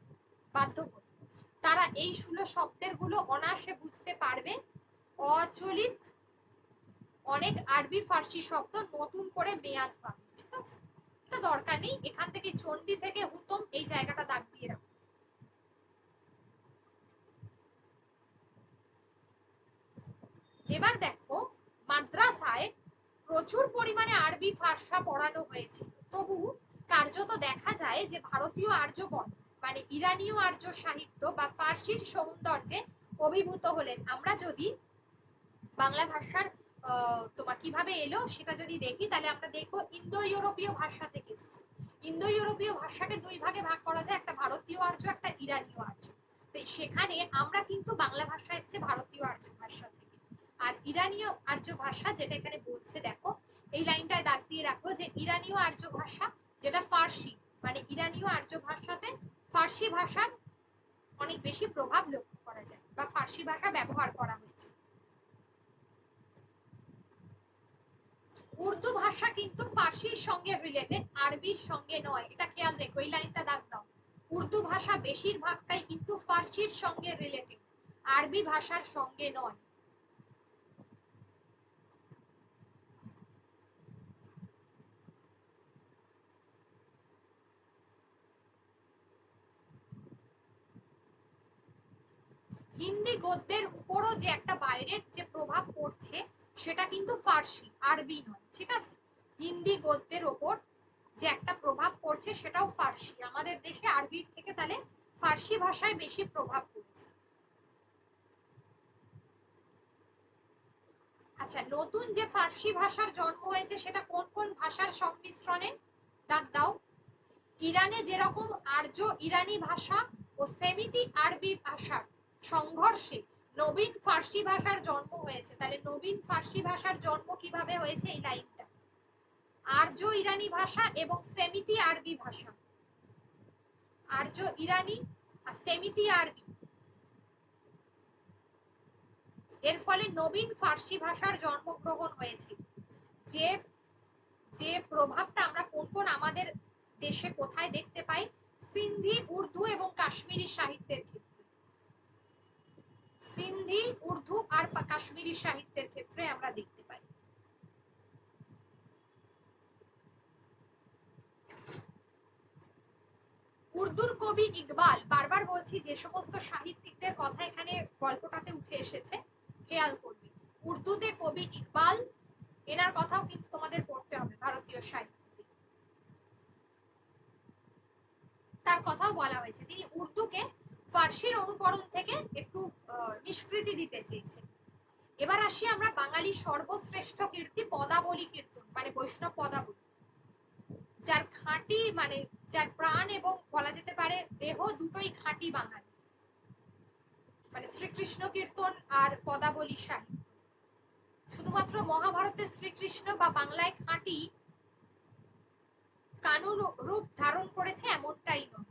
[SPEAKER 1] বাধ্য করে। তারা এই ষোলো শব্দের গুলো অনায়াসে বুঝতে পারবে। অচলিত অনেক আরবি ফার্সি শব্দ নতুন করে মেয়াদ পাবে। ঠিক আছে, এটা দরকার নেই, এখান থেকে চণ্ডী থেকে হুতম এই জায়গাটা দাগ দিয়ে রাখো। এবার দেখো, মাদ্রাসায় প্রচুর পরিমাণে আরবি ফার্সা পড়ানো হয়েছিল, তবু কার্যত দেখা যায় যে ভারতীয় আর্যগণ মানে ইরানীয় আর্য সাহিত্য বা ফার্সির সৌন্দর্যে অভিভূত হলেন। আমরা যদি বাংলা ভাষার তোমার কিভাবে এলো সেটা যদি দেখি, তাহলে আমরা দেখবো ইন্দো ইউরোপীয় ভাষা থেকে এসেছে। ইন্দো ইউরোপীয় ভাষাকে দুই ভাগে ভাগ করা যায়, একটা ভারতীয় আর্য, একটা ইরানীয় আর্য। তো সেখানে আমরা কিন্তু বাংলা ভাষা এসেছে ভারতীয় আর্য ভাষা থেকে। আর ইরানীয় আর্য ভাষা যেটা এখানে বলছে দেখো, এই লাইনটায় দাগ দিয়ে রাখো যে ইরানীয় আর্য ভাষা যেটা ফার্সি, মানে ইরানীয় আর্য ভাষাতে ফার্সি ভাষার অনেক বেশি প্রভাব লক্ষ্য করা যায় বা ফার্সি ভাষা ব্যবহার করা হয়েছে। উর্দু ভাষা কিন্তু ফার্সির সঙ্গে রিলেটেড, আরবির সঙ্গে নয়, এটা খেয়াল রেখো, এই লাইনটা দাগ দাও। উর্দু ভাষা বেশিরভাগটাই কিন্তু ফার্সির সঙ্গে রিলেটেড, আরবি ভাষার সঙ্গে নয়। হিন্দি গদ্যের উপরও যে একটা বাইরের যে প্রভাব পড়ছে সেটা কিন্তু ফার্সি, আরবি নয়। ঠিক আছে, হিন্দি গদ্যের ওপর যে একটা প্রভাব পড়ছে সেটাও ফার্সি। আমাদের দেশে আরবির থেকে তাহলে ফার্সি ভাষায় বেশি প্রভাব পড়ছে। আচ্ছা, নতুন যে ফার্সি ভাষার জন্ম হয়েছে সেটা কোন কোন ভাষার সংমিশ্রণে, দাগ দাও। ইরানে যেরকম আর্য ইরানি ভাষা ও সেমিতি আরবি ভাষার সংঘর্ষে নবীন ফার্সি ভাষার জন্ম হয়েছে। তাহলে নবীন ফার্সি ভাষার জন্ম কিভাবে হয়েছে, এই লাইনটা, আর্য ইরানি ভাষা এবং সেমিতি আরবি ভাষা, আর্য ইরানি আর সেমিতি আরবি, এর ফলে নবীন ফার্সি ভাষার জন্মগ্রহণ হয়েছে। যে যে প্রভাবটা আমরা কোন কোন আমাদের দেশে কোথায় দেখতে পাই, সিন্ধি, উর্দু এবং কাশ্মীরি সাহিত্যের ক্ষেত্রে, সিন্ধি, উর্দু আর কাশ্মীরি সাহিত্যের ক্ষেত্রে আমরা দেখতে পাই। উর্দুর কবি ইকবাল, বারবার বলছি যে সমস্ত সাহিত্যিকদের কথা এখানে গল্পটাতে উঠে এসেছে খেয়াল করবে। উর্দুতে কবি ইকবাল, এনার কথাও কিন্তু তোমাদের পড়তে হবে ভারতীয় সাহিত্যে, তার কথাও বলা হয়েছে। তিনি উর্দুকে ফার্সির অনুকরণ থেকে একটু নিষ্কৃতি দিতে চেয়েছেন। এবার আসি আমরা বাঙালির সর্বশ্রেষ্ঠ কীর্তি পদাবলী কীর্তন, মানে বৈষ্ণব পদাবলী, যার খাঁটি মানে যার প্রাণ এবং বলা যেতে পারে দেহ দুটোই খাঁটি বাঙালি, মানে শ্রীকৃষ্ণ কীর্তন আর পদাবলী সাহিত্য। শুধুমাত্র মহাভারতের শ্রীকৃষ্ণ বা বাংলায় খাঁটি কানুন রূপ ধারণ করেছে এমনটাই নয়,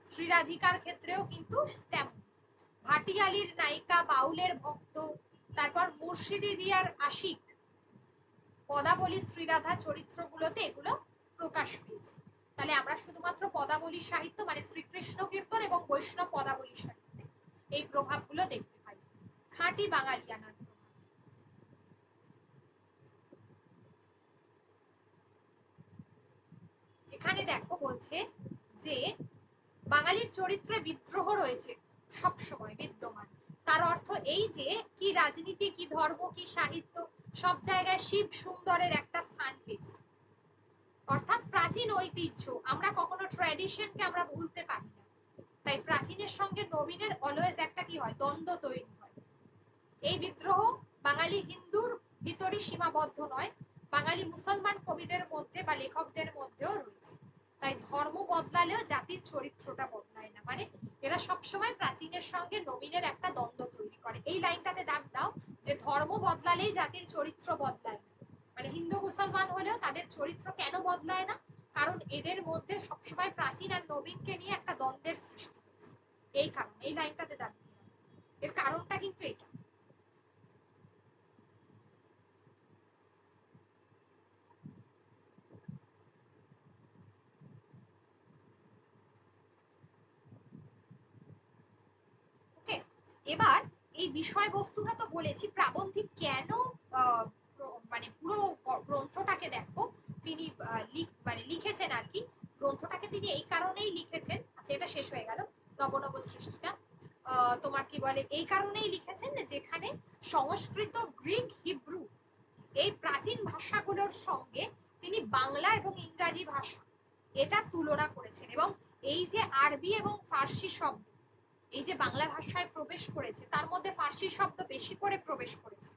[SPEAKER 1] শ্রীরাধিকার ক্ষেত্রেও কিন্তু তেমন। ভাটিয়ালির নায়িকা, বাউলের ভক্ত, তারপর মুর্শিদি দিয়ার আশিক, পদাবলী শ্রীরাধা চরিত্রগুলোতে এগুলো প্রকাশ পেয়েছে। তাহলে আমরা শুধুমাত্র পদাবলী সাহিত্য মানে শ্রীকৃষ্ণ কীর্তন এবং বৈষ্ণব পদাবলী সাহিত্যে এই প্রভাবগুলো দেখতে পাই, খাঁটি বাঙালিয়ানার প্রভাব। এখানে দেখো বলছে যে বাঙালির চরিত্রে বিদ্রোহ রয়েছে সব সময় বিদ্যমান। তার অর্থ এই যে কি রাজনীতি, কি ধর্ম, কি সাহিত্য, সব জায়গায় শিব সুন্দরের একটা স্থান পেয়েছে। অর্থাৎ প্রাচীন ঐতিহ্য, আমরা কখনো ট্র্যাডিশনকে আমরা ভুলতে পারি না। তাই প্রাচীনের সঙ্গে নবীনের অলওয়েজ একটা কি হয়, দ্বন্দ্ব তৈরি হয়। এই বিদ্রোহ বাঙালি হিন্দুর ভিতরে সীমাবদ্ধ নয়, বাঙালি মুসলমান কবিদের মধ্যে বা লেখকদের মধ্যেও রয়েছে। তাই ধর্ম বদলালেও জাতির চরিত্রটা বদলায় না, মানে এরা সবসময় প্রাচীনের সঙ্গে নবীনের একটা দ্বন্দ্ব তৈরি করে। এই লাইনটাতে দাগ দাও যে ধর্ম বদলালেই জাতির চরিত্র বদলায় না, মানে হিন্দু মুসলমান হলেও তাদের চরিত্র কেন বদলায় না, কারণ এদের মধ্যে সবসময় প্রাচীন আর নবীনকে নিয়ে একটা দ্বন্দ্বের সৃষ্টি হয়েছে। এই কারণ, এই লাইনটাতে দাগ দিলাম, এর কারণটা কিন্তু এটা। ওকে, এবার এই বিষয়বস্তুটা তো বলেছি প্রাবন্ধিক কেন মানে পুরো গ্রন্থটাকে দেখো, তিনি মানে লিখেছেন আর কি। গ্রন্থটাকে তিনি এই কারণেই লিখেছেন, আচ্ছা এটা শেষ হয়ে গেল নবনব সৃষ্টিটা। তোমার কি বলে, এই কারণেই লিখেছেন যেখানে সংস্কৃত, গ্রিক, হিব্রু এই প্রাচীন ভাষাগুলোর সঙ্গে তিনি বাংলা এবং ইংরাজি ভাষা এটা তুলনা করেছেন, এবং এই যে আরবি এবং ফার্সি শব্দ এই যে বাংলা ভাষায় প্রবেশ করেছে, তার মধ্যে ফার্সি শব্দ বেশি করে প্রবেশ করেছে।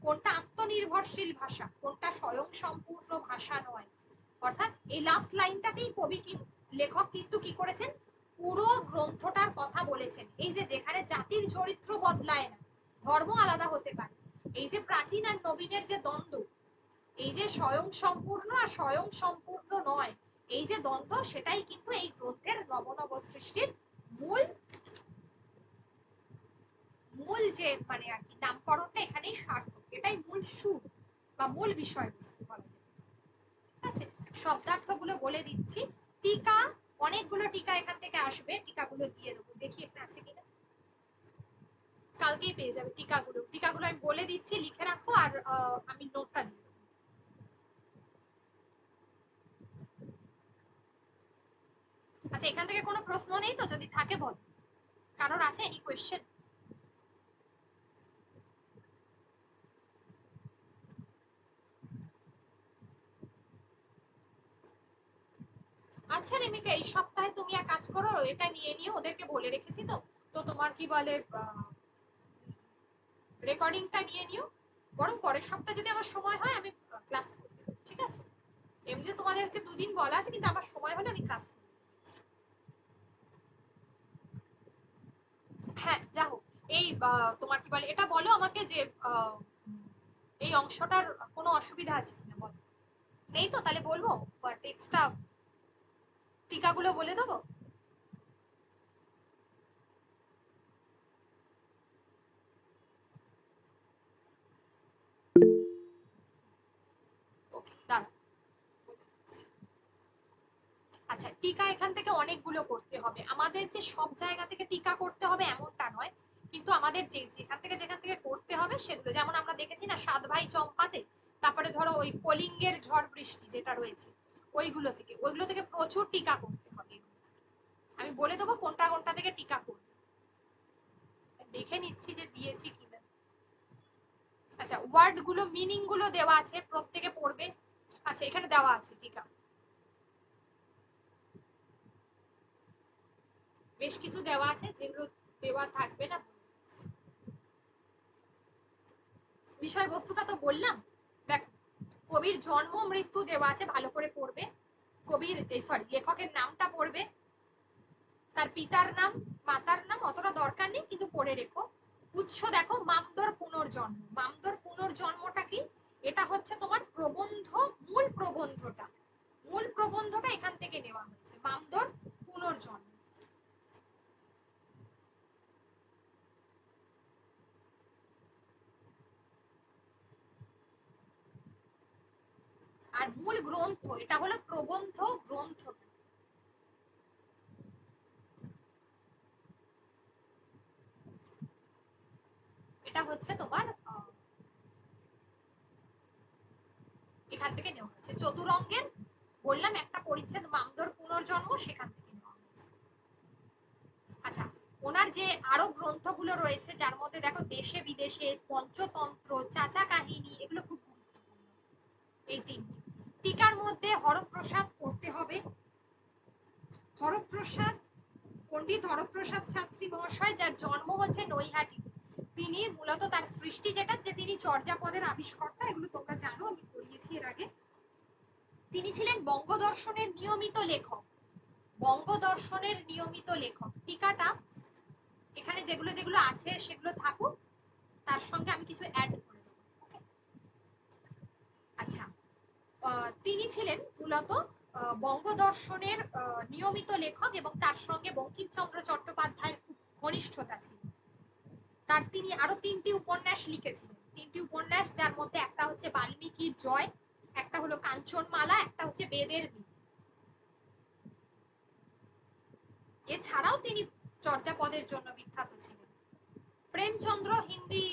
[SPEAKER 1] কোনটা আত্মনির্ভরশীল ভাষা, কোনটা স্বয়ং সম্পূর্ণ ভাষা নয়। অর্থাৎ এই লাস্ট লাইনটাতেই লেখক কিন্তু কি করেছেন, পুরো গ্রন্থটার কথা বলেছেন। এই যে যেখানে জাতির চরিত্র বদলায় না, ধর্ম আলাদা হতে পারে, এই যে প্রাচীন আর নবীনের যে দ্বন্দ্ব, এই যে স্বয়ং সম্পূর্ণ আর স্বয়ং সম্পূর্ণ নয়, এই যে দ্বন্দ্ব, সেটাই কিন্তু এই গ্রন্থের নবনব সৃষ্টির মূল মূল যে মানে আর কি নামকরণটা এখানেই সার্থক, এটাই মূল সুর বা মূল বিষয়বস্তু বলা যায়। ঠিক আছে, শব্দার্থগুলো বলে দিচ্ছি। টিকা, অনেকগুলো টিকা এখান থেকে আসবে, টিকাগুলো দিয়ে দেবো, দেখি এখানে আছে কিনা, কালকেই পেয়ে যাবে টিকাগুলো। টিকাগুলো আমি বলে দিচ্ছি, লিখে রাখো, আর আমি নোটটা দিয়ে দেবো। আচ্ছা, এখান থেকে কোনো প্রশ্ন নেই তো? যদি থাকে বল, কারোর আছে এনি কোয়েশ্চেন? আচ্ছা রেমিকা, এই সপ্তাহে তুমি এক কাজ করো, এটা নিয়ে নিও, ওদেরকে বলে রেখেছি তো। তো তোমার কি বলে, রেকর্ডিংটা নিয়ে নিও, বরং পরের সপ্তাহে যদি আমার সময় হয় আমি ক্লাস করতে দেবো, ঠিক আছে? এমনি তোমাদেরকে দুদিন বলা আছে, কিন্তু আমার সময় হলে আমি ক্লাস করব। হ্যাঁ, যা হোক, এই তোমার কি বলে, এটা বলো আমাকে যে এই অংশটার কোনো অসুবিধা আছে কিনা বলো। নেই তো? তাহলে বলবো টেক্সটটা, টিকাগুলো বলে দেবো। ওকে, দাঁড়াও। আচ্ছা, টিকা এখান থেকে অনেকগুলো করতে হবে, আমাদের যে সব জায়গা থেকে টিকা করতে হবে এমনটা নয়, কিন্তু আমাদের যেখান থেকে করতে হবে সেগুলো, যেমন আমরা দেখেছি না সাত ভাই চম্পাতে, তারপরে ধরো ওই কলিঙ্গের ঝড় বৃষ্টি যেটা রয়েছে, ওইগুলো থেকে প্রচুর টিকা করতে হবে। আমি বলে দেবো কোনটা কোনটা থেকে টিকা করবে, দেখে নিচ্ছি যে দিয়েছি কিনা। আচ্ছা, ওয়ার্ড গুলো, মিনিং গুলো দেওয়া আছে, প্রত্যেকে পড়বে। আচ্ছা, এখানে দেওয়া আছে টিকা, বেশ কিছু দেওয়া আছে, যেগুলো দেওয়া থাকবে না। বিষয়বস্তুটা তো বললাম। দেখ, কবির জন্ম মৃত্যু দেওয়া আছে, ভালো করে পড়বে। কবির লেখকের নামটা পড়বে, তার পিতার নাম, মাতার নাম অতটা দরকার নেই, কিন্তু পড়ে রেখো। উৎস দেখো, মামদর পুনর্জন্ম। মামদর পুনর্জন্মটা কি? এটা হচ্ছে তোমার প্রবন্ধ, মূল প্রবন্ধটা এখান থেকে নেওয়া হয়েছে, মামদর পুনর্জন্ম। আর মূল গ্রন্থ এটা হলো প্রবন্ধ গ্রন্থটা। এটা হচ্ছে তোমার এখান থেকে নেওয়া হয়েছে। চতুরঙ্গের বললাম একটা পরিচ্ছেদ, মামদর পুনর্জন্ম, সেখান থেকে নেওয়া হয়েছে। আচ্ছা, ওনার যে আরো গ্রন্থগুলো রয়েছে, যার মধ্যে দেখো দেশে বিদেশে, পঞ্চতন্ত্র, চাচা কাহিনী, এগুলো খুব গুরুত্বপূর্ণ। এই তিনটি টিকার মধ্যে হরপ্রসাদ পড়তে হবে। হরপ্রসাদ, পণ্ডিত হরপ্রসাদ শাস্ত্রী মহাশয়, যার জন্ম হচ্ছে নৈহাটি, তিনি মূলত তার সৃষ্টি যেটা, যে তিনি চর্যাপদের আবিষ্কর্তা, এগুলো তোমরা জানো, আমি পড়িয়েছি এর আগে। তিনি ছিলেন বঙ্গদর্শনের নিয়মিত লেখক। বঙ্গদর্শনের নিয়মিত লেখক। টিকাটা এখানে যেগুলো যেগুলো আছে সেগুলো থাকুক, তার সঙ্গে আমি কিছু অ্যাড করে দেবো। আচ্ছা, তিনি ছিলেন মূলত বঙ্গদর্শনের নিয়মিত লেখক, এবং তার সঙ্গে বঙ্কিমচন্দ্র চট্টোপাধ্যায়ের খুব ঘনিষ্ঠতা ছিল। তিনি আরো 3টি উপন্যাস লিখেছিলেন, 3টি উপন্যাস, যার মধ্যে একটা হচ্ছে বাল্মীকির জয়, একটা হলো কাঞ্চনমালা, একটা হচ্ছে বেদের বীজ। এছাড়াও তিনি চর্যাপদের জন্য বিখ্যাত ছিলেন। প্রেমচন্দ্র হিন্দি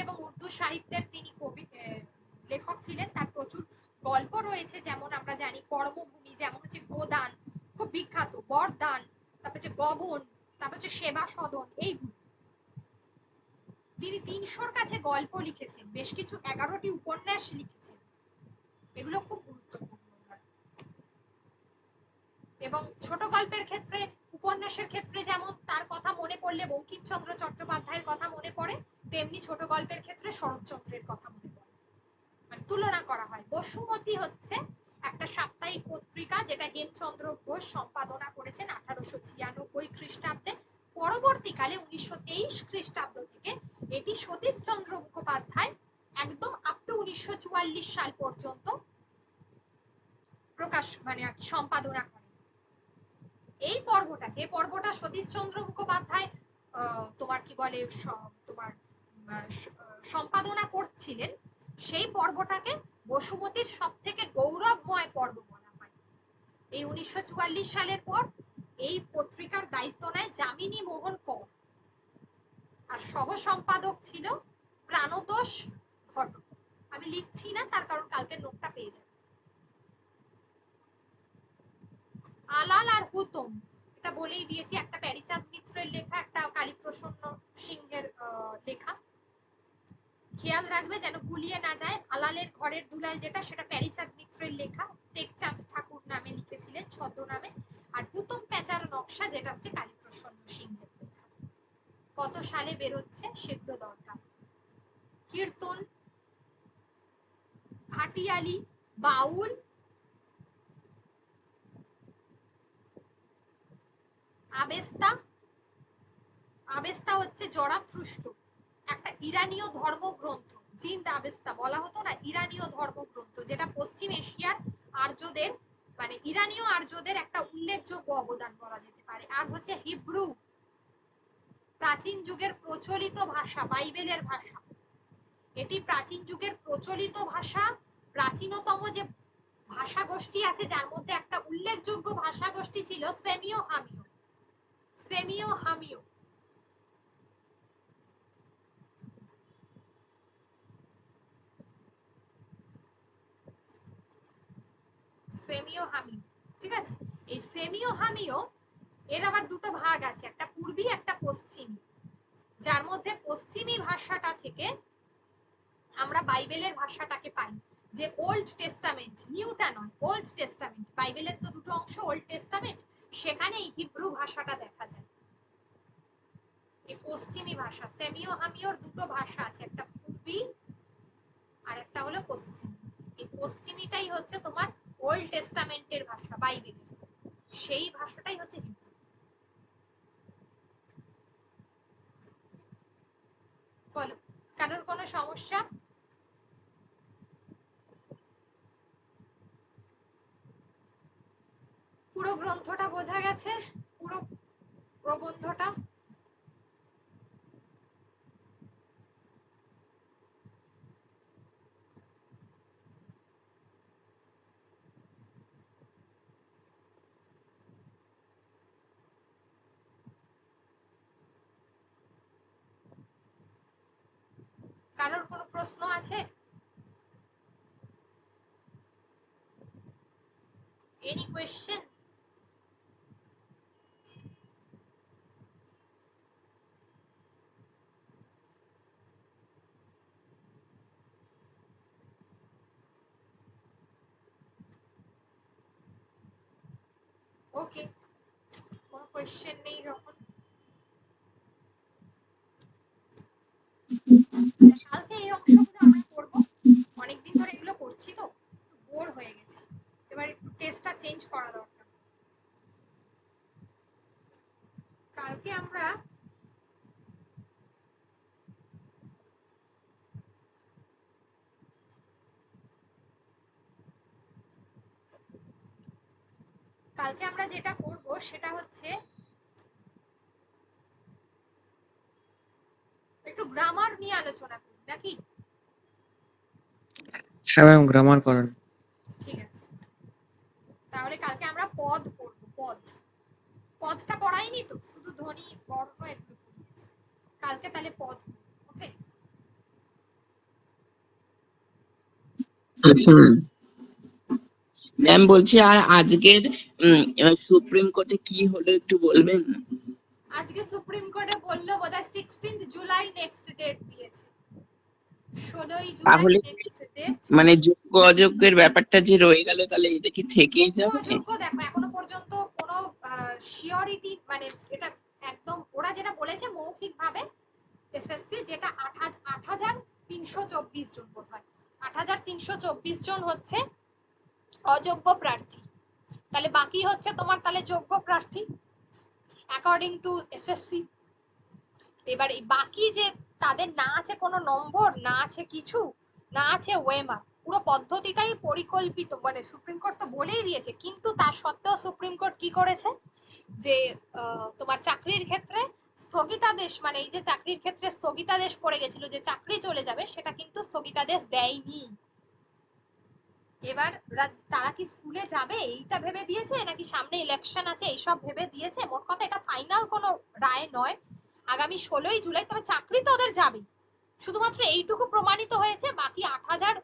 [SPEAKER 1] এবং উর্দু সাহিত্যের তিনি কবি, রয়েছে, যেমন আমরা জানি কর্মভূমি, যেমন হচ্ছে গোদান খুব বিখ্যাত, বরদান, তারপর হচ্ছে গবন, তারপর হচ্ছে সেবা সদন, এইগুলো। তিনি 300-র কাছে গল্প লিখেছেন, বেশ কিছু 11টি উপন্যাস লিখেছেন, এগুলো খুব গুরুত্বপূর্ণ। এবং ছোট গল্পের ক্ষেত্রে, উপন্যাসের ক্ষেত্রে যেমন তার কথা মনে পড়লে বঙ্কিমচন্দ্র চট্টোপাধ্যায়ের কথা মনে পড়ে, তেমনি ছোট গল্পের ক্ষেত্রে শরৎচন্দ্রের কথা মনে পড়ে, মানে তুলনা করা হয়। বসুমতী হচ্ছে একটা সাপ্তাহিক পত্রিকা যেটা হেমচন্দ্র ঘোষ সম্পাদনা করেছেন 1896 খ্রিস্টাব্দে। পরবর্তীকালে 1923 খ্রিস্টাব্দ থেকে এটি সতীশচন্দ্র মুখোপাধ্যায় একদম আপ টু 1944 সাল পর্যন্ত প্রকাশ মানে সম্পাদনা করেন। এই পর্বটা, যে পর্বটা সতীশচন্দ্র মুখোপাধ্যায় তোমার কি বলে তোমার সম্পাদনা করছিলেন, সেই পর্বটাকে বসুমতীর সব থেকে গৌরবময় পর্ব বলা হয়। এই 1944 সালের পর এই পত্রিকার দায়িত্ব নেয় যামিনী মোহন কর, আর সহ সম্পাদক ছিল প্রাণতোষ ঘটক। আমি লিখছি না, তার কারণ কালকে নোটটা পেয়ে যাবে। আলাল আর হুতম, এটা বলেই দিয়েছি, একটা প্যারীচাঁদ মিত্রের লেখা, একটা কালীপ্রসন্ন সিংহের লেখা। খেয়াল রাখবে যেন গুলিয়ে না যায়। আলালের ঘরের দুলাল যেটা, সেটা প্যারীচাঁদ মিত্রের লেখা, টেকচাঁদ ঠাকুর নামে লিখেছিলেন ছদ্মনামে। আর হুতম প্যাঁচার নকশা যেটা হচ্ছে কালীপ্রসন্ন সিংহের লেখা। কত সালে বেরোচ্ছে সেগুলো দরকার। কীর্তন, ভাটিয়ালি, বাউল, আবেস্তা। আবেস্তা হচ্ছে জরাথ্রুষ্ট, একটা ইরানীয় ধর্মগ্রন্থ। জিন্দ আবেস্তা বলা হতো না, ইরানীয় ধর্মগ্রন্থ, যেটা পশ্চিম এশিয়ার আর্যদের মানে ইরানীয় আর্যদের একটা উল্লেখযোগ্য অবদান বলা যেতে পারে। আর হচ্ছে হিব্রু, প্রাচীন যুগের প্রচলিত ভাষা, বাইবেলের ভাষা। এটি প্রাচীন যুগের প্রচলিত ভাষা। প্রাচীনতম যে ভাষা গোষ্ঠী আছে, যার মধ্যে একটা উল্লেখযোগ্য ভাষা গোষ্ঠী ছিল সেমিও হামিও। সেমিও হামিও সেমিও হামিও, ঠিক আছে। এই সেমিও হামিও এর আবার দুটো ভাগ আছে, একটা পূর্বী একটা পশ্চিমী, যার মধ্যে পশ্চিমী ভাষাটা থেকে আমরা বাইবেলের ভাষাটাকে পাই। যে ওল্ড টেস্টামেন্ট, নিউটা নয়, ওল্ড টেস্টামেন্ট, বাইবেলের তো দুটো অংশ, ওল্ড টেস্টামেন্ট, সেখানে এই হিব্রু ভাষাটা দেখা যায়। এই পশ্চিমী ভাষা, সেমিও হামিওর দুটো ভাষা আছে, একটা পূর্বী আর একটা হলো পশ্চিমী। এই পশ্চিমীটাই হচ্ছে তোমার ওল্ড টেস্টামেন্টের ভাষা, বাইবেলের, সেই ভাষাটাই হচ্ছে হিব্রু। বলো, কারোর কোনো সমস্যা? পুরো গ্রন্থটা বোঝা গেছে? পুরো প্রবন্ধটা? কারোর কোনো প্রশ্ন আছে? Any question? ওকে, কোনো কোয়েশ্চেন নেই যখন, কালকে এই অংশগুলো আমরা করব। অনেকদিন ধরে এগুলো করছি তো বোর হয়ে গেছি, এবার একটু টেস্টটা চেঞ্জ করা দরকার। কালকে আমরা যেটা করব সেটা হচ্ছে একটু গ্রামার নিয়ে আলোচনা করি, নাকি?
[SPEAKER 3] হ্যাঁ ম্যাম, গ্রামার করেন।
[SPEAKER 1] ঠিক আছে, তাহলে কালকে আমরা পদ পড়ব। পদটা পড়াইনি তো, শুধু ধ্বনি, বর্ণ এগুলো পড়িয়েছি। কালকে তাহলে পদ, ওকে?
[SPEAKER 3] আচ্ছা ম্যাম।
[SPEAKER 5] ম্যাম বলছি আর আজকের সুপ্রিম কোর্টে কি হলো একটু বলবেন?
[SPEAKER 1] আজকে সুপ্রিম কোর্টে বললো বোধহয় 16 জুলাই নেক্সট ডেট দিয়েছে, 16ই জুলাই
[SPEAKER 5] তাহলে
[SPEAKER 1] নেক্সট ডেট।
[SPEAKER 5] মানে যোগ্য অযোগ্যের ব্যাপারটা যে রয়ে গেল, তাহলে এটা কি থেকেই যাবে?
[SPEAKER 1] অযোগ্য দেখো এখনো পর্যন্ত কোনো শিওরিটি মানে এটা একদম ওরা যেটা বলেছে মৌখিক ভাবে এসএসসি যেটা 8,324 জন বোধ হয় 8,324 জন হচ্ছে অযোগ্য প্রার্থী, তাহলে বাকি হচ্ছে তোমার তাহলে যোগ্য প্রার্থী অ্যাকর্ডিং টু এসএসসি। এবার এই বাকি যে তাদের না আছে কোনো নম্বর, না আছে কিছু, না আছে ওয়েমার, পুরো পদ্ধতিটাই পরিকল্পিত, মানে সুপ্রিম কোর্ট তো বলেই দিয়েছে, কিন্তু তার সত্ত্বেও সুপ্রিম কোর্ট কি করেছে যে তোমার চাকরির ক্ষেত্রে স্থগিতাদেশ, মানে এই যে চাকরির ক্ষেত্রে স্থগিতাদেশ পড়ে গেছিল যে চাকরি চলে যাবে, সেটা কিন্তু স্থগিতাদেশ দেয়নি। এবার তারা কি স্কুলে যাবে এইটা ভেবে দিয়েছে, নাকি সামনে ইলেকশন আছে এইসব ভেবে দিয়েছে, মোট কথা এটা ফাইনাল কোনো রায় নয়, আগামী 16ই জুলাই, তবে চাকরি তো ওদের যাবে, শুধুমাত্র এইটুকু প্রমাণিত হয়েছে, বাকি 8,000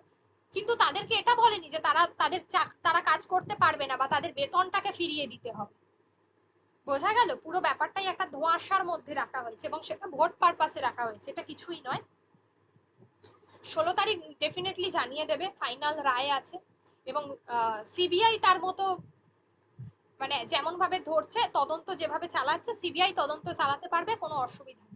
[SPEAKER 1] কিন্তু তাদেরকে এটা বলেনি যে তারা কাজ করতে পারবে না বা তাদের বেতনটাকে ফিরিয়ে দিতে হবে। বোঝা গেল, পুরো ব্যাপারটাই একটা ধোঁয়াশার মধ্যে রাখা হয়েছে এবং সেটা ভোট পারপাসে রাখা হয়েছে, এটা কিছুই নয়। 16 তারিখ ডেফিনেটলি জানিয়ে দেবে, ফাইনাল রায় আছে এবং সিবিআই তার মতো মানে যেমন ভাবে ধরছে, তদন্ত যেভাবে চালাচ্ছে, সিবিআই তদন্ত চালাতে পারবে, কোনো অসুবিধা নেই।